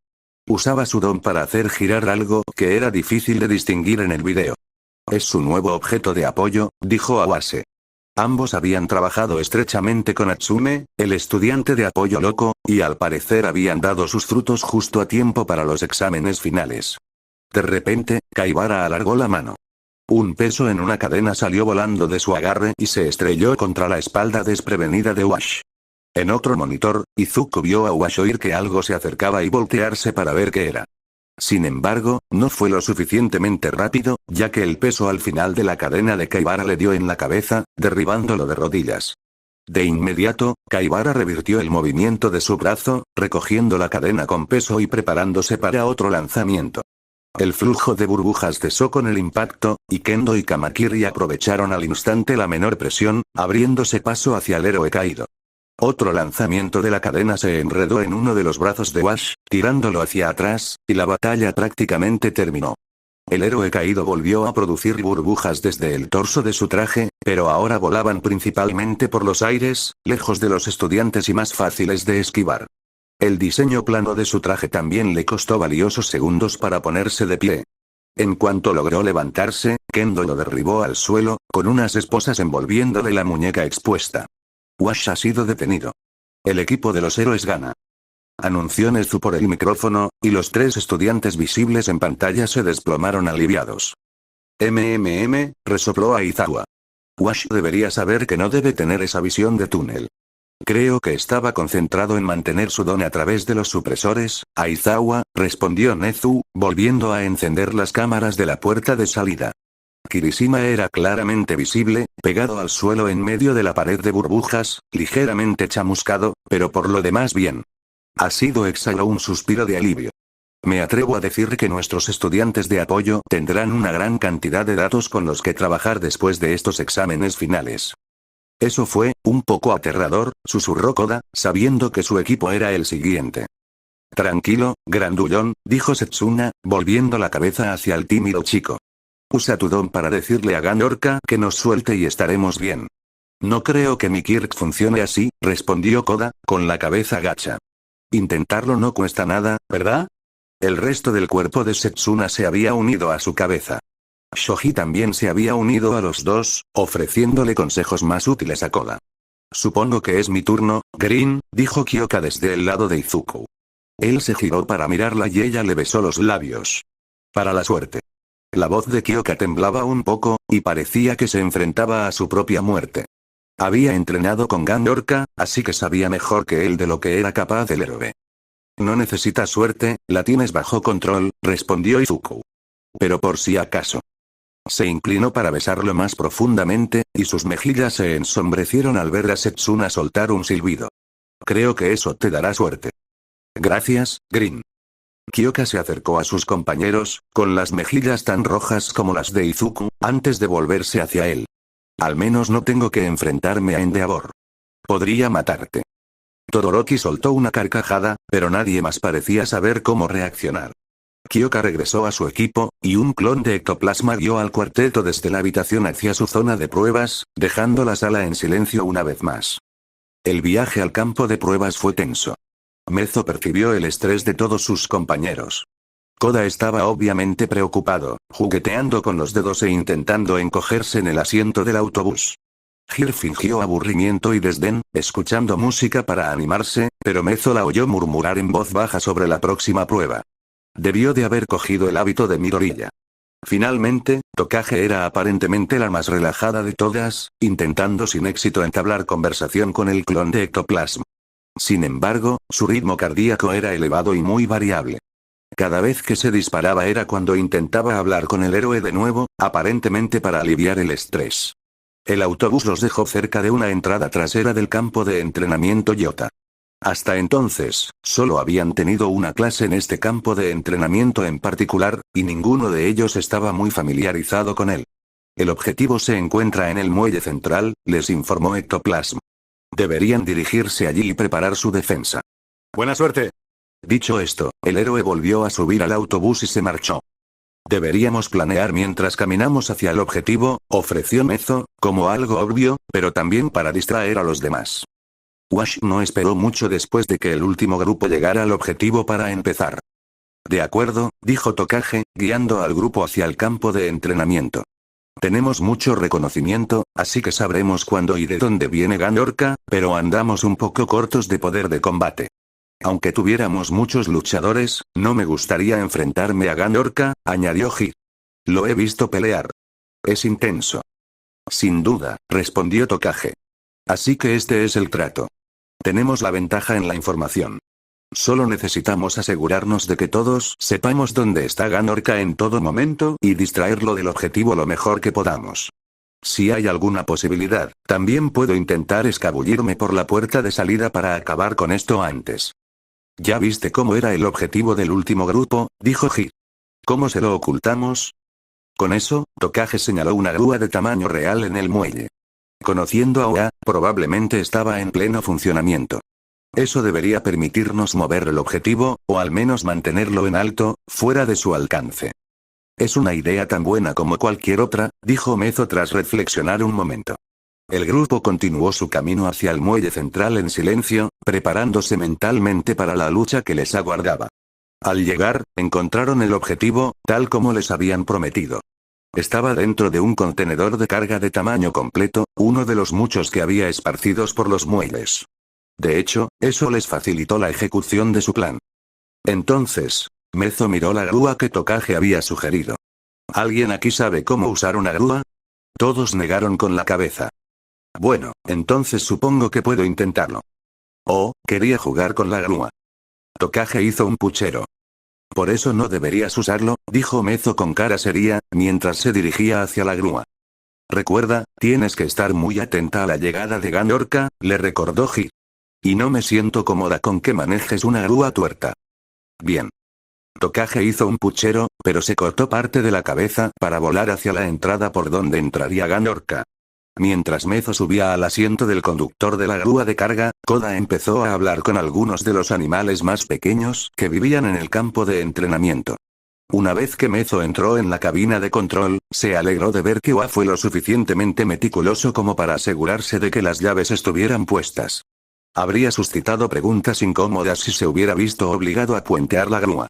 Usaba su don para hacer girar algo que era difícil de distinguir en el video. Es su nuevo objeto de apoyo, dijo Awase. Ambos habían trabajado estrechamente con Atsume, el estudiante de apoyo loco, y al parecer habían dado sus frutos justo a tiempo para los exámenes finales. De repente, Kaibara alargó la mano. Un peso en una cadena salió volando de su agarre y se estrelló contra la espalda desprevenida de Wash. En otro monitor, Izuku vio a Wash oír que algo se acercaba y voltearse para ver qué era. Sin embargo, no fue lo suficientemente rápido, ya que el peso al final de la cadena de Kaibara le dio en la cabeza, derribándolo de rodillas. De inmediato, Kaibara revirtió el movimiento de su brazo, recogiendo la cadena con peso y preparándose para otro lanzamiento. El flujo de burbujas cesó con el impacto, y Kendo y Kamakiri aprovecharon al instante la menor presión, abriéndose paso hacia el héroe caído. Otro lanzamiento de la cadena se enredó en uno de los brazos de Wash, tirándolo hacia atrás, y la batalla prácticamente terminó. El héroe caído volvió a producir burbujas desde el torso de su traje, pero ahora volaban principalmente por los aires, lejos de los estudiantes y más fáciles de esquivar. El diseño plano de su traje también le costó valiosos segundos para ponerse de pie. En cuanto logró levantarse, Kendo lo derribó al suelo, con unas esposas envolviéndole la muñeca expuesta. Wash ha sido detenido. El equipo de los héroes gana. Anunció Nezu por el micrófono, y los 3 estudiantes visibles en pantalla se desplomaron aliviados. Resopló Aizawa. Wash debería saber que no debe tener esa visión de túnel. Creo que estaba concentrado en mantener su don a través de los supresores, Aizawa, respondió Nezu, volviendo a encender las cámaras de la puerta de salida. Kirishima era claramente visible, pegado al suelo en medio de la pared de burbujas, ligeramente chamuscado, pero por lo demás bien. Asido exhaló un suspiro de alivio. Me atrevo a decir que nuestros estudiantes de apoyo tendrán una gran cantidad de datos con los que trabajar después de estos exámenes finales. Eso fue, un poco aterrador, susurró Koda, sabiendo que su equipo era el siguiente. Tranquilo, grandullón, dijo Setsuna, volviendo la cabeza hacia el tímido chico. Usa tu don para decirle a Ganorka que nos suelte y estaremos bien. No creo que mi Kirk funcione así, respondió Koda, con la cabeza gacha. Intentarlo no cuesta nada, ¿verdad? El resto del cuerpo de Setsuna se había unido a su cabeza. Shoji también se había unido a los dos, ofreciéndole consejos más útiles a Koda. Supongo que es mi turno, Green, dijo Kyoka desde el lado de Izuku. Él se giró para mirarla y ella le besó los labios. Para la suerte. La voz de Kyoka temblaba un poco, y parecía que se enfrentaba a su propia muerte. Había entrenado con Ganorka, así que sabía mejor que él de lo que era capaz el héroe. No necesitas suerte, la tienes bajo control, respondió Izuku. Pero por si acaso. Se inclinó para besarlo más profundamente, y sus mejillas se ensombrecieron al ver a Setsuna soltar un silbido. Creo que eso te dará suerte. Gracias, Green. Kyoka se acercó a sus compañeros, con las mejillas tan rojas como las de Izuku, antes de volverse hacia él. Al menos no tengo que enfrentarme a Endeavor. Podría matarte. Todoroki soltó una carcajada, pero nadie más parecía saber cómo reaccionar. Kyoka regresó a su equipo, y un clon de ectoplasma guió al cuarteto desde la habitación hacia su zona de pruebas, dejando la sala en silencio una vez más. El viaje al campo de pruebas fue tenso. Mezo percibió el estrés de todos sus compañeros. Koda estaba obviamente preocupado, jugueteando con los dedos e intentando encogerse en el asiento del autobús. Gir fingió aburrimiento y desdén, escuchando música para animarse, pero Mezo la oyó murmurar en voz baja sobre la próxima prueba. Debió de haber cogido el hábito de Midoriya. Finalmente, Tokage era aparentemente la más relajada de todas, intentando sin éxito entablar conversación con el clon de ectoplasma. Sin embargo, su ritmo cardíaco era elevado y muy variable. Cada vez que se disparaba era cuando intentaba hablar con el héroe de nuevo, aparentemente para aliviar el estrés. El autobús los dejó cerca de una entrada trasera del campo de entrenamiento Yota. Hasta entonces, solo habían tenido una clase en este campo de entrenamiento en particular, y ninguno de ellos estaba muy familiarizado con él. El objetivo se encuentra en el muelle central, les informó Ectoplasm. Deberían dirigirse allí y preparar su defensa. Buena suerte. Dicho esto, el héroe volvió a subir al autobús y se marchó. Deberíamos planear mientras caminamos hacia el objetivo, ofreció Mezo, como algo obvio, pero también para distraer a los demás. Wash no esperó mucho después de que el último grupo llegara al objetivo para empezar. De acuerdo, dijo Tokage, guiando al grupo hacia el campo de entrenamiento. Tenemos mucho reconocimiento, así que sabremos cuándo y de dónde viene Ganorka, pero andamos un poco cortos de poder de combate. Aunque tuviéramos muchos luchadores, no me gustaría enfrentarme a Ganorka, añadió Ji. Lo he visto pelear. Es intenso. Sin duda, respondió Tokage. Así que este es el trato. Tenemos la ventaja en la información. Solo necesitamos asegurarnos de que todos sepamos dónde está Ganorka en todo momento y distraerlo del objetivo lo mejor que podamos. Si hay alguna posibilidad, también puedo intentar escabullirme por la puerta de salida para acabar con esto antes. Ya viste cómo era el objetivo del último grupo, dijo Ji. ¿Cómo se lo ocultamos? Con eso, Tokage señaló una grúa de tamaño real en el muelle. Conociendo a Oa, probablemente estaba en pleno funcionamiento. Eso debería permitirnos mover el objetivo, o al menos mantenerlo en alto, fuera de su alcance. Es una idea tan buena como cualquier otra, dijo Mezo tras reflexionar un momento. El grupo continuó su camino hacia el muelle central en silencio, preparándose mentalmente para la lucha que les aguardaba. Al llegar, encontraron el objetivo, tal como les habían prometido. Estaba dentro de un contenedor de carga de tamaño completo, uno de los muchos que había esparcidos por los muelles. De hecho, eso les facilitó la ejecución de su plan. Entonces, Mezo miró la grúa que Tokage había sugerido. ¿Alguien aquí sabe cómo usar una grúa? Todos negaron con la cabeza. Bueno, entonces supongo que puedo intentarlo. Oh, quería jugar con la grúa. Tokage hizo un puchero. Por eso no deberías usarlo, dijo Mezo con cara seria, mientras se dirigía hacia la grúa. Recuerda, tienes que estar muy atenta a la llegada de Ganorka, le recordó Ji. Y no me siento cómoda con que manejes una grúa tuerta. Bien. Tokage hizo un puchero, pero se cortó parte de la cabeza para volar hacia la entrada por donde entraría Ganorka. Mientras Mezo subía al asiento del conductor de la grúa de carga, Koda empezó a hablar con algunos de los animales más pequeños que vivían en el campo de entrenamiento. Una vez que Mezo entró en la cabina de control, se alegró de ver que Oa fue lo suficientemente meticuloso como para asegurarse de que las llaves estuvieran puestas. Habría suscitado preguntas incómodas si se hubiera visto obligado a puentear la grúa.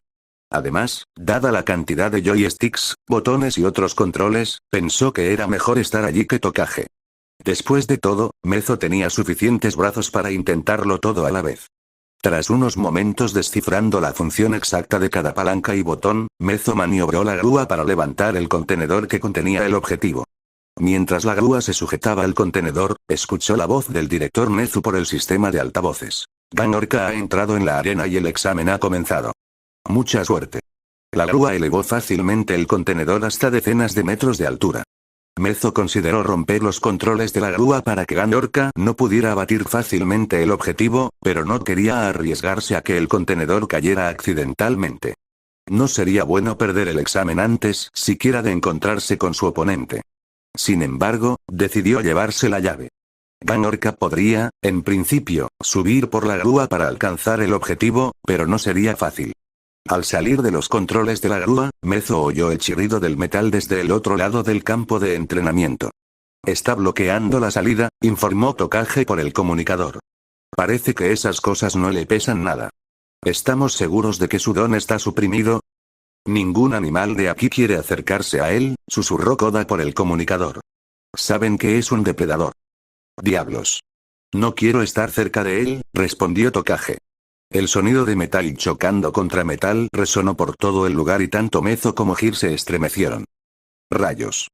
Además, dada la cantidad de joysticks, botones y otros controles, pensó que era mejor estar allí que Tokage. Después de todo, Mezo tenía suficientes brazos para intentarlo todo a la vez. Tras unos momentos descifrando la función exacta de cada palanca y botón, Mezo maniobró la grúa para levantar el contenedor que contenía el objetivo. Mientras la grúa se sujetaba al contenedor, escuchó la voz del director Nezu por el sistema de altavoces. Ganorka ha entrado en la arena y el examen ha comenzado. Mucha suerte. La grúa elevó fácilmente el contenedor hasta decenas de metros de altura. Mezo consideró romper los controles de la grúa para que Ganorka no pudiera abatir fácilmente el objetivo, pero no quería arriesgarse a que el contenedor cayera accidentalmente. No sería bueno perder el examen antes siquiera de encontrarse con su oponente. Sin embargo, decidió llevarse la llave. Ganorka podría, en principio, subir por la grúa para alcanzar el objetivo, pero no sería fácil. Al salir de los controles de la grúa, Mezo oyó el chirrido del metal desde el otro lado del campo de entrenamiento. Está bloqueando la salida, informó Tokage por el comunicador. Parece que esas cosas no le pesan nada. ¿Estamos seguros de que su don está suprimido? Ningún animal de aquí quiere acercarse a él, susurró Koda por el comunicador. Saben que es un depredador. Diablos. No quiero estar cerca de él, respondió Tokage. El sonido de metal chocando contra metal resonó por todo el lugar y tanto Mezo como Jir se estremecieron. Rayos.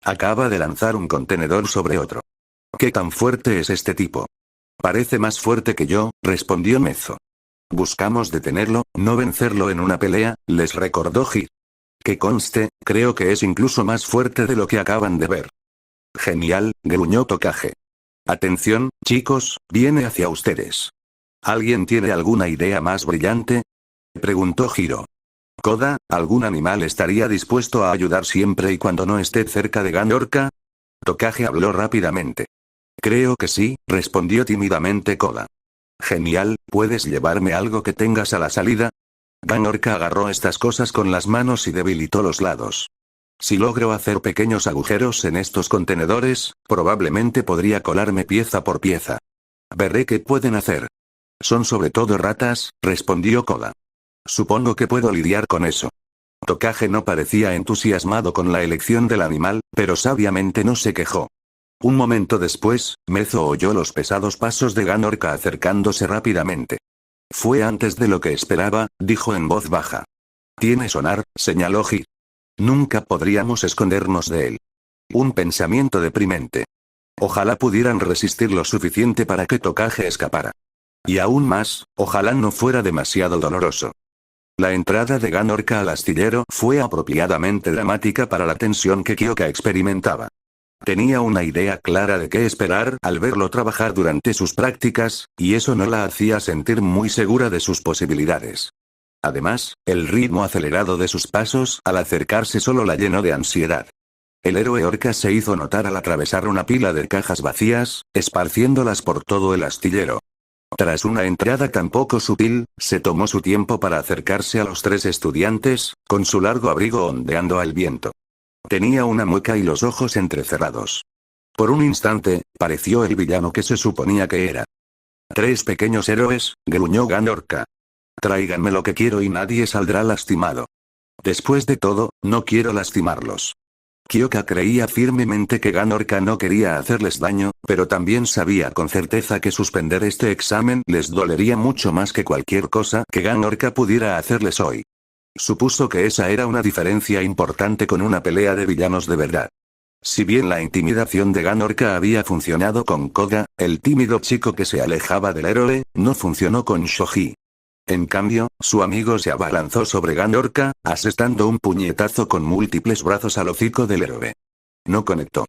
Acaba de lanzar un contenedor sobre otro. ¿Qué tan fuerte es este tipo? Parece más fuerte que yo, respondió Mezo. Buscamos detenerlo, no vencerlo en una pelea, les recordó Jir. Que conste, creo que es incluso más fuerte de lo que acaban de ver. Genial, gruñó Tokage. Atención, chicos, viene hacia ustedes. ¿Alguien tiene alguna idea más brillante? Preguntó Hiro. Koda, ¿algún animal estaría dispuesto a ayudar siempre y cuando no esté cerca de Gan Orca? Tokage habló rápidamente. Creo que sí, respondió tímidamente Koda. Genial, ¿puedes llevarme algo que tengas a la salida? Gan Orca agarró estas cosas con las manos y debilitó los lados. Si logro hacer pequeños agujeros en estos contenedores, probablemente podría colarme pieza por pieza. Veré qué pueden hacer. Son sobre todo ratas, respondió Koda. Supongo que puedo lidiar con eso. Tokage no parecía entusiasmado con la elección del animal, pero sabiamente no se quejó. Un momento después, Mezo oyó los pesados pasos de Gan Orca acercándose rápidamente. Fue antes de lo que esperaba, dijo en voz baja. Tiene sonar, señaló Hi. Nunca podríamos escondernos de él. Un pensamiento deprimente. Ojalá pudieran resistir lo suficiente para que Tokage escapara. Y aún más, ojalá no fuera demasiado doloroso. La entrada de Gan Orca al astillero fue apropiadamente dramática para la tensión que Kyoka experimentaba. Tenía una idea clara de qué esperar al verlo trabajar durante sus prácticas, y eso no la hacía sentir muy segura de sus posibilidades. Además, el ritmo acelerado de sus pasos al acercarse solo la llenó de ansiedad. El héroe orca se hizo notar al atravesar una pila de cajas vacías, esparciéndolas por todo el astillero. Tras una entrada tan poco sutil, se tomó su tiempo para acercarse a los tres estudiantes, con su largo abrigo ondeando al viento. Tenía una mueca y los ojos entrecerrados. Por un instante, pareció el villano que se suponía que era. Tres pequeños héroes, gruñó Gan Orca. Tráiganme lo que quiero y nadie saldrá lastimado. Después de todo, no quiero lastimarlos. Kyoka creía firmemente que Gan Orca no quería hacerles daño, pero también sabía con certeza que suspender este examen les dolería mucho más que cualquier cosa que Gan Orca pudiera hacerles hoy. Supuso que esa era una diferencia importante con una pelea de villanos de verdad. Si bien la intimidación de Gan Orca había funcionado con Koga, el tímido chico que se alejaba del héroe, no funcionó con Shoji. En cambio, su amigo se abalanzó sobre Gan Orca, asestando un puñetazo con múltiples brazos al hocico del héroe. No conectó.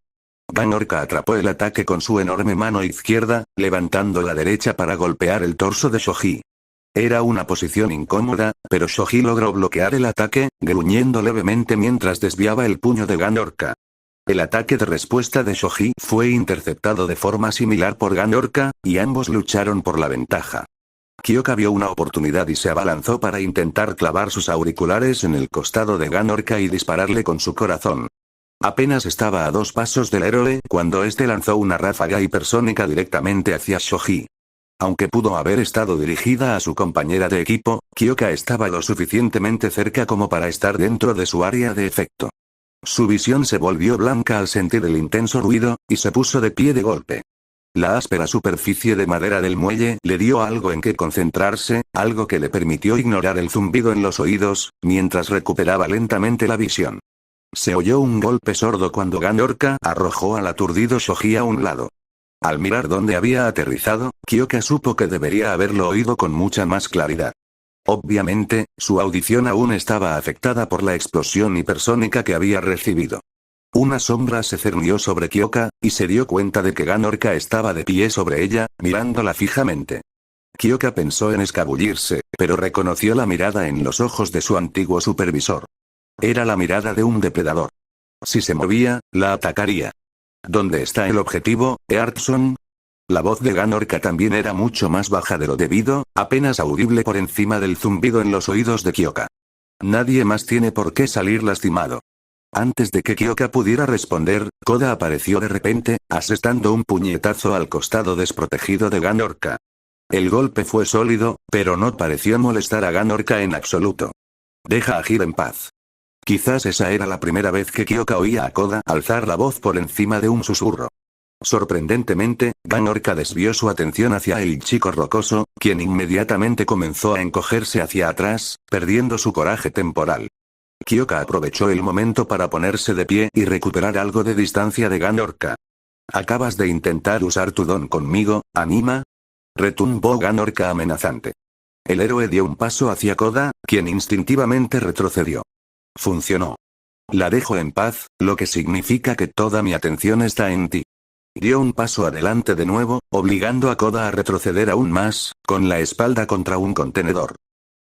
Gan Orca atrapó el ataque con su enorme mano izquierda, levantando la derecha para golpear el torso de Shoji. Era una posición incómoda, pero Shoji logró bloquear el ataque, gruñendo levemente mientras desviaba el puño de Gan Orca. El ataque de respuesta de Shoji fue interceptado de forma similar por Gan Orca, y ambos lucharon por la ventaja. Kyoka vio una oportunidad y se abalanzó para intentar clavar sus auriculares en el costado de Gan Orca y dispararle con su corazón. Apenas estaba a 2 pasos del héroe cuando este lanzó una ráfaga hipersónica directamente hacia Shoji. Aunque pudo haber estado dirigida a su compañera de equipo, Kyoka estaba lo suficientemente cerca como para estar dentro de su área de efecto. Su visión se volvió blanca al sentir el intenso ruido, y se puso de pie de golpe. La áspera superficie de madera del muelle le dio algo en que concentrarse, algo que le permitió ignorar el zumbido en los oídos, mientras recuperaba lentamente la visión. Se oyó un golpe sordo cuando Gan Orca arrojó al aturdido Shoji a un lado. Al mirar dónde había aterrizado, Kyoka supo que debería haberlo oído con mucha más claridad. Obviamente, su audición aún estaba afectada por la explosión hipersónica que había recibido. Una sombra se cernió sobre Kyoka, y se dio cuenta de que Gan Orca estaba de pie sobre ella, mirándola fijamente. Kyoka pensó en escabullirse, pero reconoció la mirada en los ojos de su antiguo supervisor. Era la mirada de un depredador. Si se movía, la atacaría. ¿Dónde está el objetivo, Earthson? La voz de Gan Orca también era mucho más baja de lo debido, apenas audible por encima del zumbido en los oídos de Kyoka. Nadie más tiene por qué salir lastimado. Antes de que Kyoka pudiera responder, Koda apareció de repente, asestando un puñetazo al costado desprotegido de Gan Orca. El golpe fue sólido, pero no pareció molestar a Gan Orca en absoluto. Deja a Hiro en paz. Quizás esa era la primera vez que Kyoka oía a Koda alzar la voz por encima de un susurro. Sorprendentemente, Gan Orca desvió su atención hacia el chico rocoso, quien inmediatamente comenzó a encogerse hacia atrás, perdiendo su coraje temporal. Kyoka aprovechó el momento para ponerse de pie y recuperar algo de distancia de Gan Orca. ¿Acabas de intentar usar tu don conmigo, Anima? Retumbó Gan Orca amenazante. El héroe dio un paso hacia Koda, quien instintivamente retrocedió. Funcionó. La dejo en paz, lo que significa que toda mi atención está en ti. Dio un paso adelante de nuevo, obligando a Koda a retroceder aún más, con la espalda contra un contenedor.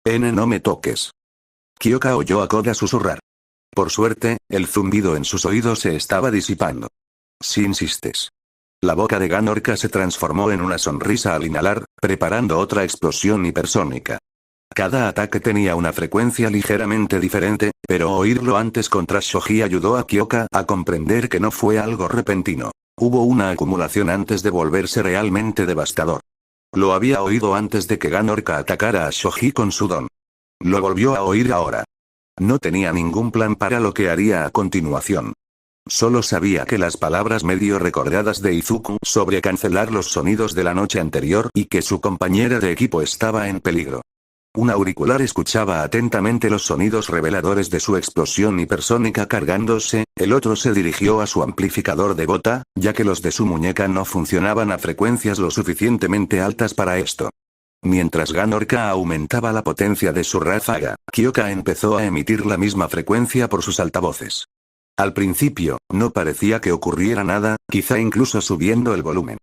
No me toques. Kyoka oyó a Koda susurrar. Por suerte, el zumbido en sus oídos se estaba disipando. Si insistes. La boca de Ganorka se transformó en una sonrisa al inhalar, preparando otra explosión hipersónica. Cada ataque tenía una frecuencia ligeramente diferente, pero oírlo antes contra Shoji ayudó a Kyoka a comprender que no fue algo repentino. Hubo una acumulación antes de volverse realmente devastador. Lo había oído antes de que Ganorka atacara a Shoji con su don. Lo volvió a oír ahora. No tenía ningún plan para lo que haría a continuación. Solo sabía que las palabras medio recordadas de Izuku sobre cancelar los sonidos de la noche anterior y que su compañera de equipo estaba en peligro. Un auricular escuchaba atentamente los sonidos reveladores de su explosión hipersónica cargándose, el otro se dirigió a su amplificador de bota, ya que los de su muñeca no funcionaban a frecuencias lo suficientemente altas para esto. Mientras Ganorka aumentaba la potencia de su ráfaga, Kyoka empezó a emitir la misma frecuencia por sus altavoces. Al principio, no parecía que ocurriera nada, quizá incluso subiendo el volumen.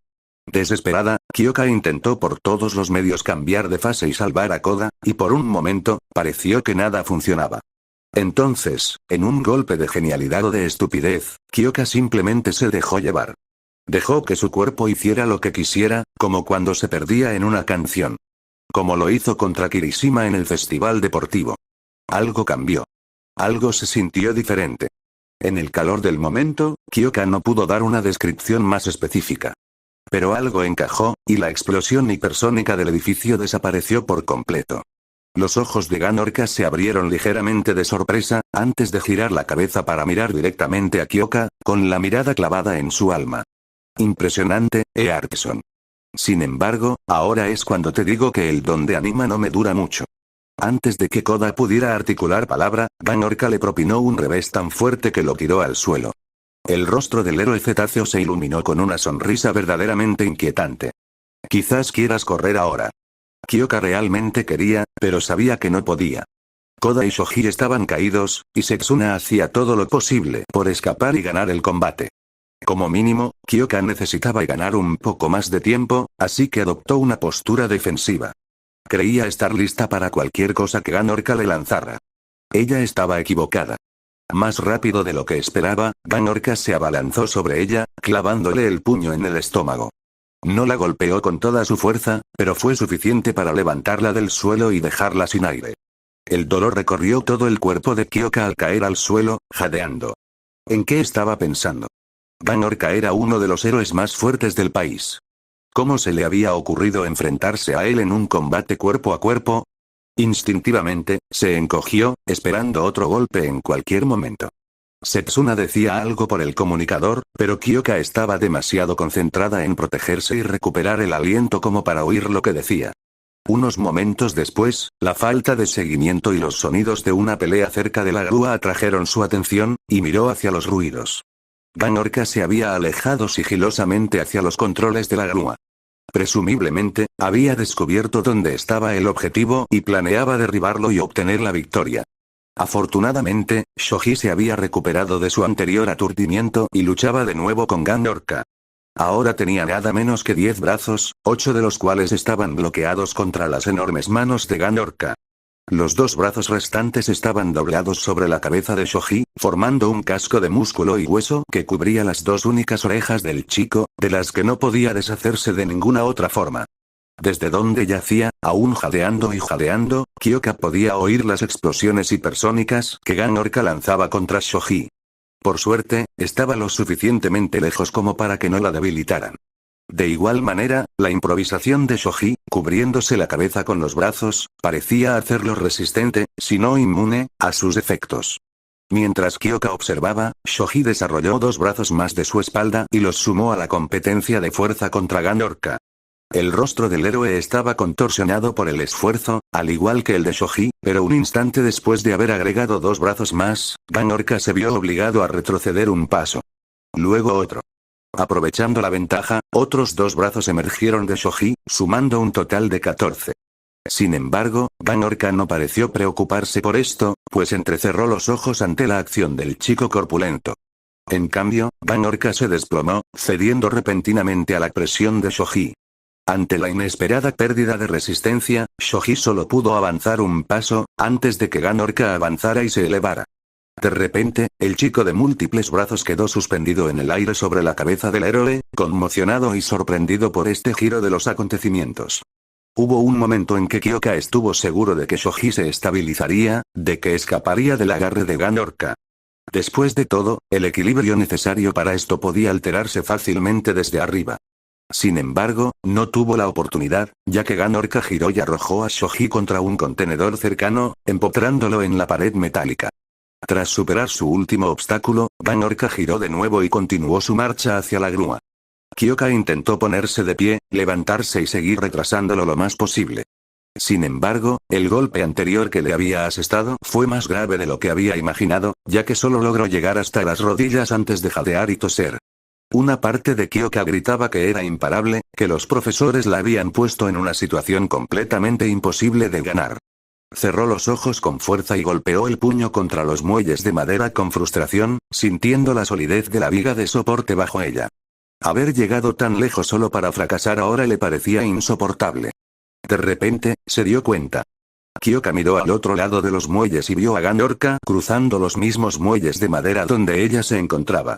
Desesperada, Kyoka intentó por todos los medios cambiar de fase y salvar a Koda, y por un momento, pareció que nada funcionaba. Entonces, en un golpe de genialidad o de estupidez, Kyoka simplemente se dejó llevar. Dejó que su cuerpo hiciera lo que quisiera, como cuando se perdía en una canción. Como lo hizo contra Kirishima en el festival deportivo. Algo cambió. Algo se sintió diferente. En el calor del momento, Kyoka no pudo dar una descripción más específica. Pero algo encajó, y la explosión hipersónica del edificio desapareció por completo. Los ojos de Ganorka se abrieron ligeramente de sorpresa, antes de girar la cabeza para mirar directamente a Kyoka, con la mirada clavada en su alma. Impresionante, Arkson. Sin embargo, ahora es cuando te digo que el don de anima no me dura mucho. Antes de que Koda pudiera articular palabra, Ganorka le propinó un revés tan fuerte que lo tiró al suelo. El rostro del héroe cetáceo se iluminó con una sonrisa verdaderamente inquietante. Quizás quieras correr ahora. Kyoka realmente quería, pero sabía que no podía. Koda y Shoji estaban caídos, y Setsuna hacía todo lo posible por escapar y ganar el combate. Como mínimo, Kyoka necesitaba ganar un poco más de tiempo, así que adoptó una postura defensiva. Creía estar lista para cualquier cosa que Ganorka le lanzara. Ella estaba equivocada. Más rápido de lo que esperaba, Ganorka se abalanzó sobre ella, clavándole el puño en el estómago. No la golpeó con toda su fuerza, pero fue suficiente para levantarla del suelo y dejarla sin aire. El dolor recorrió todo el cuerpo de Kyoka al caer al suelo, jadeando. ¿En qué estaba pensando? Ganorka era uno de los héroes más fuertes del país. ¿Cómo se le había ocurrido enfrentarse a él en un combate cuerpo a cuerpo? Instintivamente, se encogió, esperando otro golpe en cualquier momento. Setsuna decía algo por el comunicador, pero Kyoka estaba demasiado concentrada en protegerse y recuperar el aliento como para oír lo que decía. Unos momentos después, la falta de seguimiento y los sonidos de una pelea cerca de la grúa atrajeron su atención, y miró hacia los ruidos. Ganorka se había alejado sigilosamente hacia los controles de la grúa. Presumiblemente, había descubierto dónde estaba el objetivo y planeaba derribarlo y obtener la victoria. Afortunadamente, Shoji se había recuperado de su anterior aturdimiento y luchaba de nuevo con Ganorka. Ahora tenía nada menos que 10 brazos, 8 de los cuales estaban bloqueados contra las enormes manos de Ganorka. Los 2 brazos restantes estaban doblados sobre la cabeza de Shoji, formando un casco de músculo y hueso que cubría las 2 únicas orejas del chico, de las que no podía deshacerse de ninguna otra forma. Desde donde yacía, aún jadeando y jadeando, Kyoka podía oír las explosiones hipersónicas que Ganorka lanzaba contra Shoji. Por suerte, estaba lo suficientemente lejos como para que no la debilitaran. De igual manera, la improvisación de Shoji, cubriéndose la cabeza con los brazos, parecía hacerlo resistente, si no inmune, a sus efectos. Mientras Kyoka observaba, Shoji desarrolló 2 brazos más de su espalda y los sumó a la competencia de fuerza contra Ganorka. El rostro del héroe estaba contorsionado por el esfuerzo, al igual que el de Shoji, pero un instante después de haber agregado 2 brazos más, Ganorka se vio obligado a retroceder un paso. Luego otro. Aprovechando la ventaja, otros 2 brazos emergieron de Shoji, sumando un total de 14. Sin embargo, Ganorka no pareció preocuparse por esto, pues entrecerró los ojos ante la acción del chico corpulento. En cambio, Van Orca se desplomó, cediendo repentinamente a la presión de Shoji. Ante la inesperada pérdida de resistencia, Shoji solo pudo avanzar un paso, antes de que Van Orca avanzara y se elevara. De repente, el chico de múltiples brazos quedó suspendido en el aire sobre la cabeza del héroe, conmocionado y sorprendido por este giro de los acontecimientos. Hubo un momento en que Kyoka estuvo seguro de que Shoji se estabilizaría, de que escaparía del agarre de Van Orca. Después de todo, el equilibrio necesario para esto podía alterarse fácilmente desde arriba. Sin embargo, no tuvo la oportunidad, ya que Van Orca giró y arrojó a Shoji contra un contenedor cercano, empotrándolo en la pared metálica. Tras superar su último obstáculo, Van Orca giró de nuevo y continuó su marcha hacia la grúa. Kyoka intentó ponerse de pie, levantarse y seguir retrasándolo lo más posible. Sin embargo, el golpe anterior que le había asestado fue más grave de lo que había imaginado, ya que solo logró llegar hasta las rodillas antes de jadear y toser. Una parte de Kyoka gritaba que era imparable, que los profesores la habían puesto en una situación completamente imposible de ganar. Cerró los ojos con fuerza y golpeó el puño contra los muelles de madera con frustración, sintiendo la solidez de la viga de soporte bajo ella. Haber llegado tan lejos solo para fracasar ahora le parecía insoportable. De repente, se dio cuenta. Kyoka miró al otro lado de los muelles y vio a Van Orca cruzando los mismos muelles de madera donde ella se encontraba.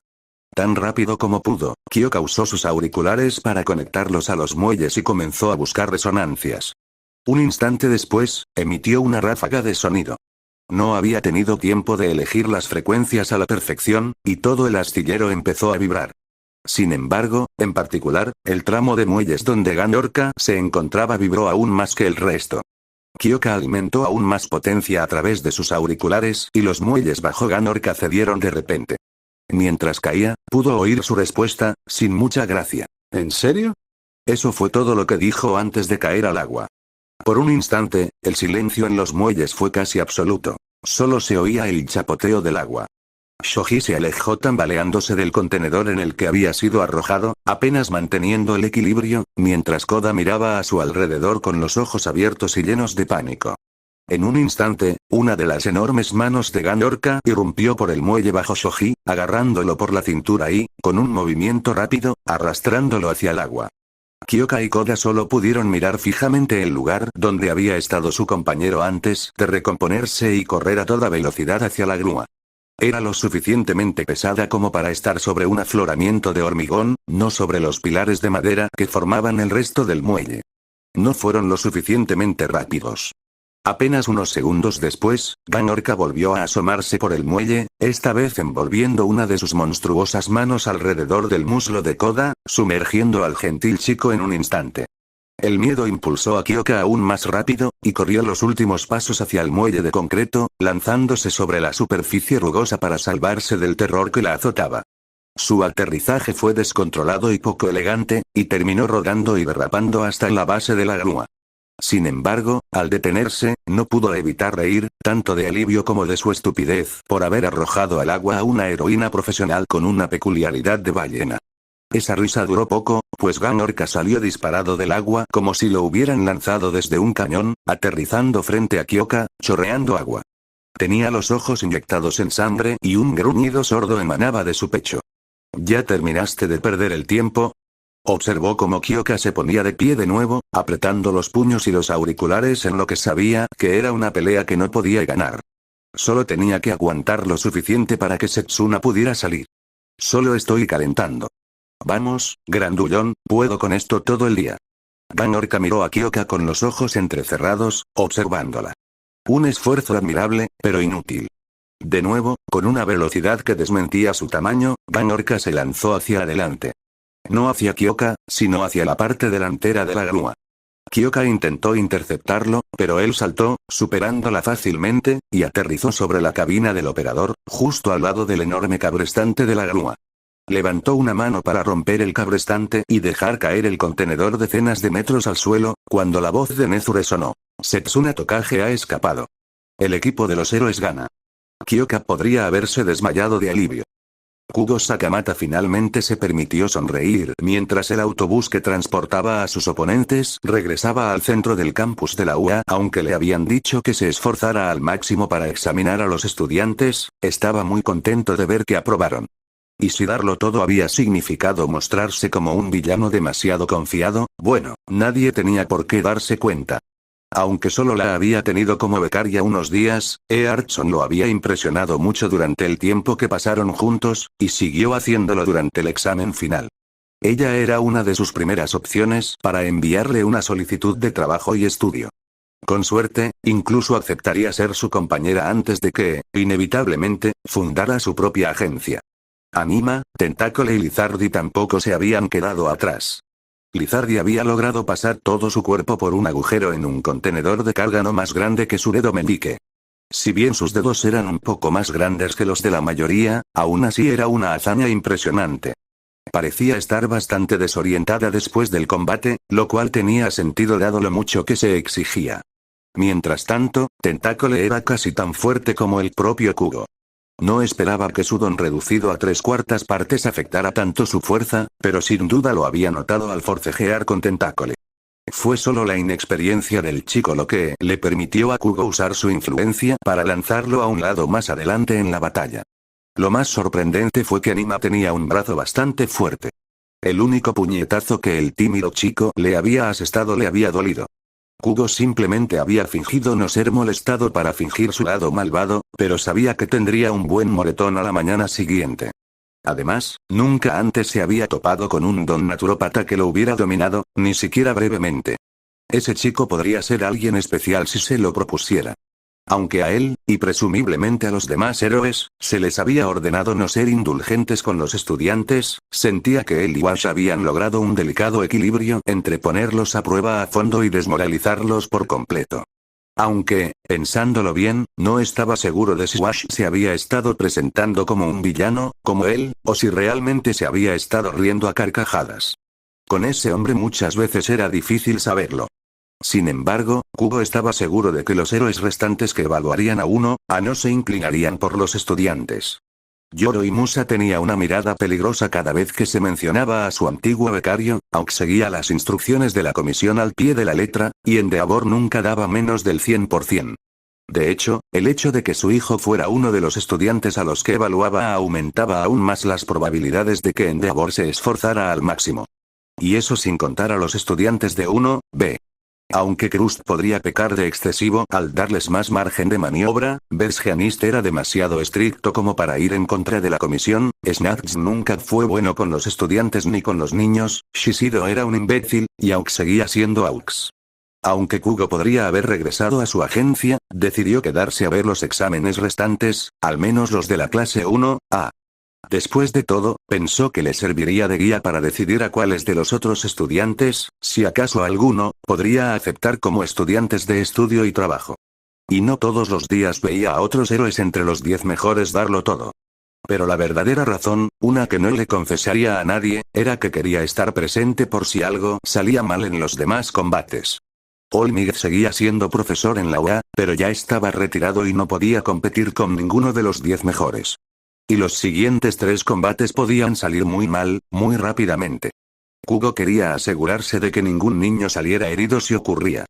Tan rápido como pudo, Kyoka usó sus auriculares para conectarlos a los muelles y comenzó a buscar resonancias. Un instante después, emitió una ráfaga de sonido. No había tenido tiempo de elegir las frecuencias a la perfección, y todo el astillero empezó a vibrar. Sin embargo, en particular, el tramo de muelles donde Van Orca se encontraba vibró aún más que el resto. Kyoka alimentó aún más potencia a través de sus auriculares y los muelles bajo Van Orca cedieron de repente. Mientras caía, pudo oír su respuesta, sin mucha gracia. ¿En serio? Eso fue todo lo que dijo antes de caer al agua. Por un instante, el silencio en los muelles fue casi absoluto. Solo se oía el chapoteo del agua. Shoji se alejó tambaleándose del contenedor en el que había sido arrojado, apenas manteniendo el equilibrio, mientras Koda miraba a su alrededor con los ojos abiertos y llenos de pánico. En un instante, una de las enormes manos de Van Orca irrumpió por el muelle bajo Shoji, agarrándolo por la cintura y, con un movimiento rápido, arrastrándolo hacia el agua. Kyoka y Koda solo pudieron mirar fijamente el lugar donde había estado su compañero antes de recomponerse y correr a toda velocidad hacia la grúa. Era lo suficientemente pesada como para estar sobre un afloramiento de hormigón, no sobre los pilares de madera que formaban el resto del muelle. No fueron lo suficientemente rápidos. Apenas unos segundos después, Van Orca volvió a asomarse por el muelle, esta vez envolviendo una de sus monstruosas manos alrededor del muslo de Koda, sumergiendo al gentil chico en un instante. El miedo impulsó a Kyoka aún más rápido, y corrió los últimos pasos hacia el muelle de concreto, lanzándose sobre la superficie rugosa para salvarse del terror que la azotaba. Su aterrizaje fue descontrolado y poco elegante, y terminó rodando y derrapando hasta la base de la grúa. Sin embargo, al detenerse, no pudo evitar reír, tanto de alivio como de su estupidez por haber arrojado al agua a una heroína profesional con una peculiaridad de ballena. Esa risa duró poco, pues Van Orca salió disparado del agua como si lo hubieran lanzado desde un cañón, aterrizando frente a Kyoka, chorreando agua. Tenía los ojos inyectados en sangre y un gruñido sordo emanaba de su pecho. ¿Ya terminaste de perder el tiempo? Observó cómo Kyoka se ponía de pie de nuevo, apretando los puños y los auriculares en lo que sabía que era una pelea que no podía ganar. Solo tenía que aguantar lo suficiente para que Setsuna pudiera salir. Solo estoy calentando. Vamos, grandullón, puedo con esto todo el día. Van Orca miró a Kyoka con los ojos entrecerrados, observándola. Un esfuerzo admirable, pero inútil. De nuevo, con una velocidad que desmentía su tamaño, Van Orca se lanzó hacia adelante. No hacia Kyoka, sino hacia la parte delantera de la grúa. Kyoka intentó interceptarlo, pero él saltó, superándola fácilmente, y aterrizó sobre la cabina del operador, justo al lado del enorme cabrestante de la grúa. Levantó una mano para romper el cabrestante y dejar caer el contenedor decenas de metros al suelo, cuando la voz de Nezu resonó. Setsuna Tokage ha escapado. El equipo de los héroes gana. Kyoka podría haberse desmayado de alivio. Kugo Sakamata finalmente se permitió sonreír mientras el autobús que transportaba a sus oponentes regresaba al centro del campus de la UA. Aunque le habían dicho que se esforzara al máximo para examinar a los estudiantes, estaba muy contento de ver que aprobaron. Y si darlo todo había significado mostrarse como un villano demasiado confiado, bueno, nadie tenía por qué darse cuenta. Aunque solo la había tenido como becaria unos días, Earthson lo había impresionado mucho durante el tiempo que pasaron juntos, y siguió haciéndolo durante el examen final. Ella era una de sus primeras opciones para enviarle una solicitud de trabajo y estudio. Con suerte, incluso aceptaría ser su compañera antes de que, inevitablemente, fundara su propia agencia. Anima, Tentacle y Lizardi tampoco se habían quedado atrás. Lizardi había logrado pasar todo su cuerpo por un agujero en un contenedor de carga no más grande que su dedo meñique. Si bien sus dedos eran un poco más grandes que los de la mayoría, aún así era una hazaña impresionante. Parecía estar bastante desorientada después del combate, lo cual tenía sentido dado lo mucho que se exigía. Mientras tanto, Tentacle era casi tan fuerte como el propio Kugo. No esperaba que su don reducido a 3/4 partes afectara tanto su fuerza, pero sin duda lo había notado al forcejear con Tentacle. Fue solo la inexperiencia del chico lo que le permitió a Kugo usar su influencia para lanzarlo a un lado más adelante en la batalla. Lo más sorprendente fue que Anima tenía un brazo bastante fuerte. El único puñetazo que el tímido chico le había asestado le había dolido. Kugo simplemente había fingido no ser molestado para fingir su lado malvado, pero sabía que tendría un buen moretón a la mañana siguiente. Además, nunca antes se había topado con un don naturópata que lo hubiera dominado, ni siquiera brevemente. Ese chico podría ser alguien especial si se lo propusiera. Aunque a él, y presumiblemente a los demás héroes, se les había ordenado no ser indulgentes con los estudiantes, sentía que él y Wash habían logrado un delicado equilibrio entre ponerlos a prueba a fondo y desmoralizarlos por completo. Aunque, pensándolo bien, no estaba seguro de si Wash se había estado presentando como un villano, como él, o si realmente se había estado riendo a carcajadas. Con ese hombre muchas veces era difícil saberlo. Sin embargo, Kugo estaba seguro de que los héroes restantes que evaluarían a uno, a no se inclinarían por los estudiantes. Yoro y Musa tenía una mirada peligrosa cada vez que se mencionaba a su antiguo becario, aunque seguía las instrucciones de la comisión al pie de la letra, y Endeavor nunca daba menos del 100%. De hecho, el hecho de que su hijo fuera uno de los estudiantes a los que evaluaba aumentaba aún más las probabilidades de que Endeavor se esforzara al máximo. Y eso sin contar a los estudiantes de 1B. Aunque Krust podría pecar de excesivo al darles más margen de maniobra, Bergianist era demasiado estricto como para ir en contra de la comisión, Snatch nunca fue bueno con los estudiantes ni con los niños, Shishido era un imbécil, y Aux seguía siendo Aux. Aunque Kugo podría haber regresado a su agencia, decidió quedarse a ver los exámenes restantes, al menos los de la clase 1A. Después de todo, pensó que le serviría de guía para decidir a cuáles de los otros estudiantes, si acaso alguno, podría aceptar como estudiantes de estudio y trabajo. Y no todos los días veía a otros héroes entre los 10 mejores darlo todo. Pero la verdadera razón, una que no le confesaría a nadie, era que quería estar presente por si algo salía mal en los demás combates. Olmig seguía siendo profesor en la UA, pero ya estaba retirado y no podía competir con ninguno de los 10 mejores. Y los siguientes 3 combates podían salir muy mal, muy rápidamente. Kugo quería asegurarse de que ningún niño saliera herido si ocurría.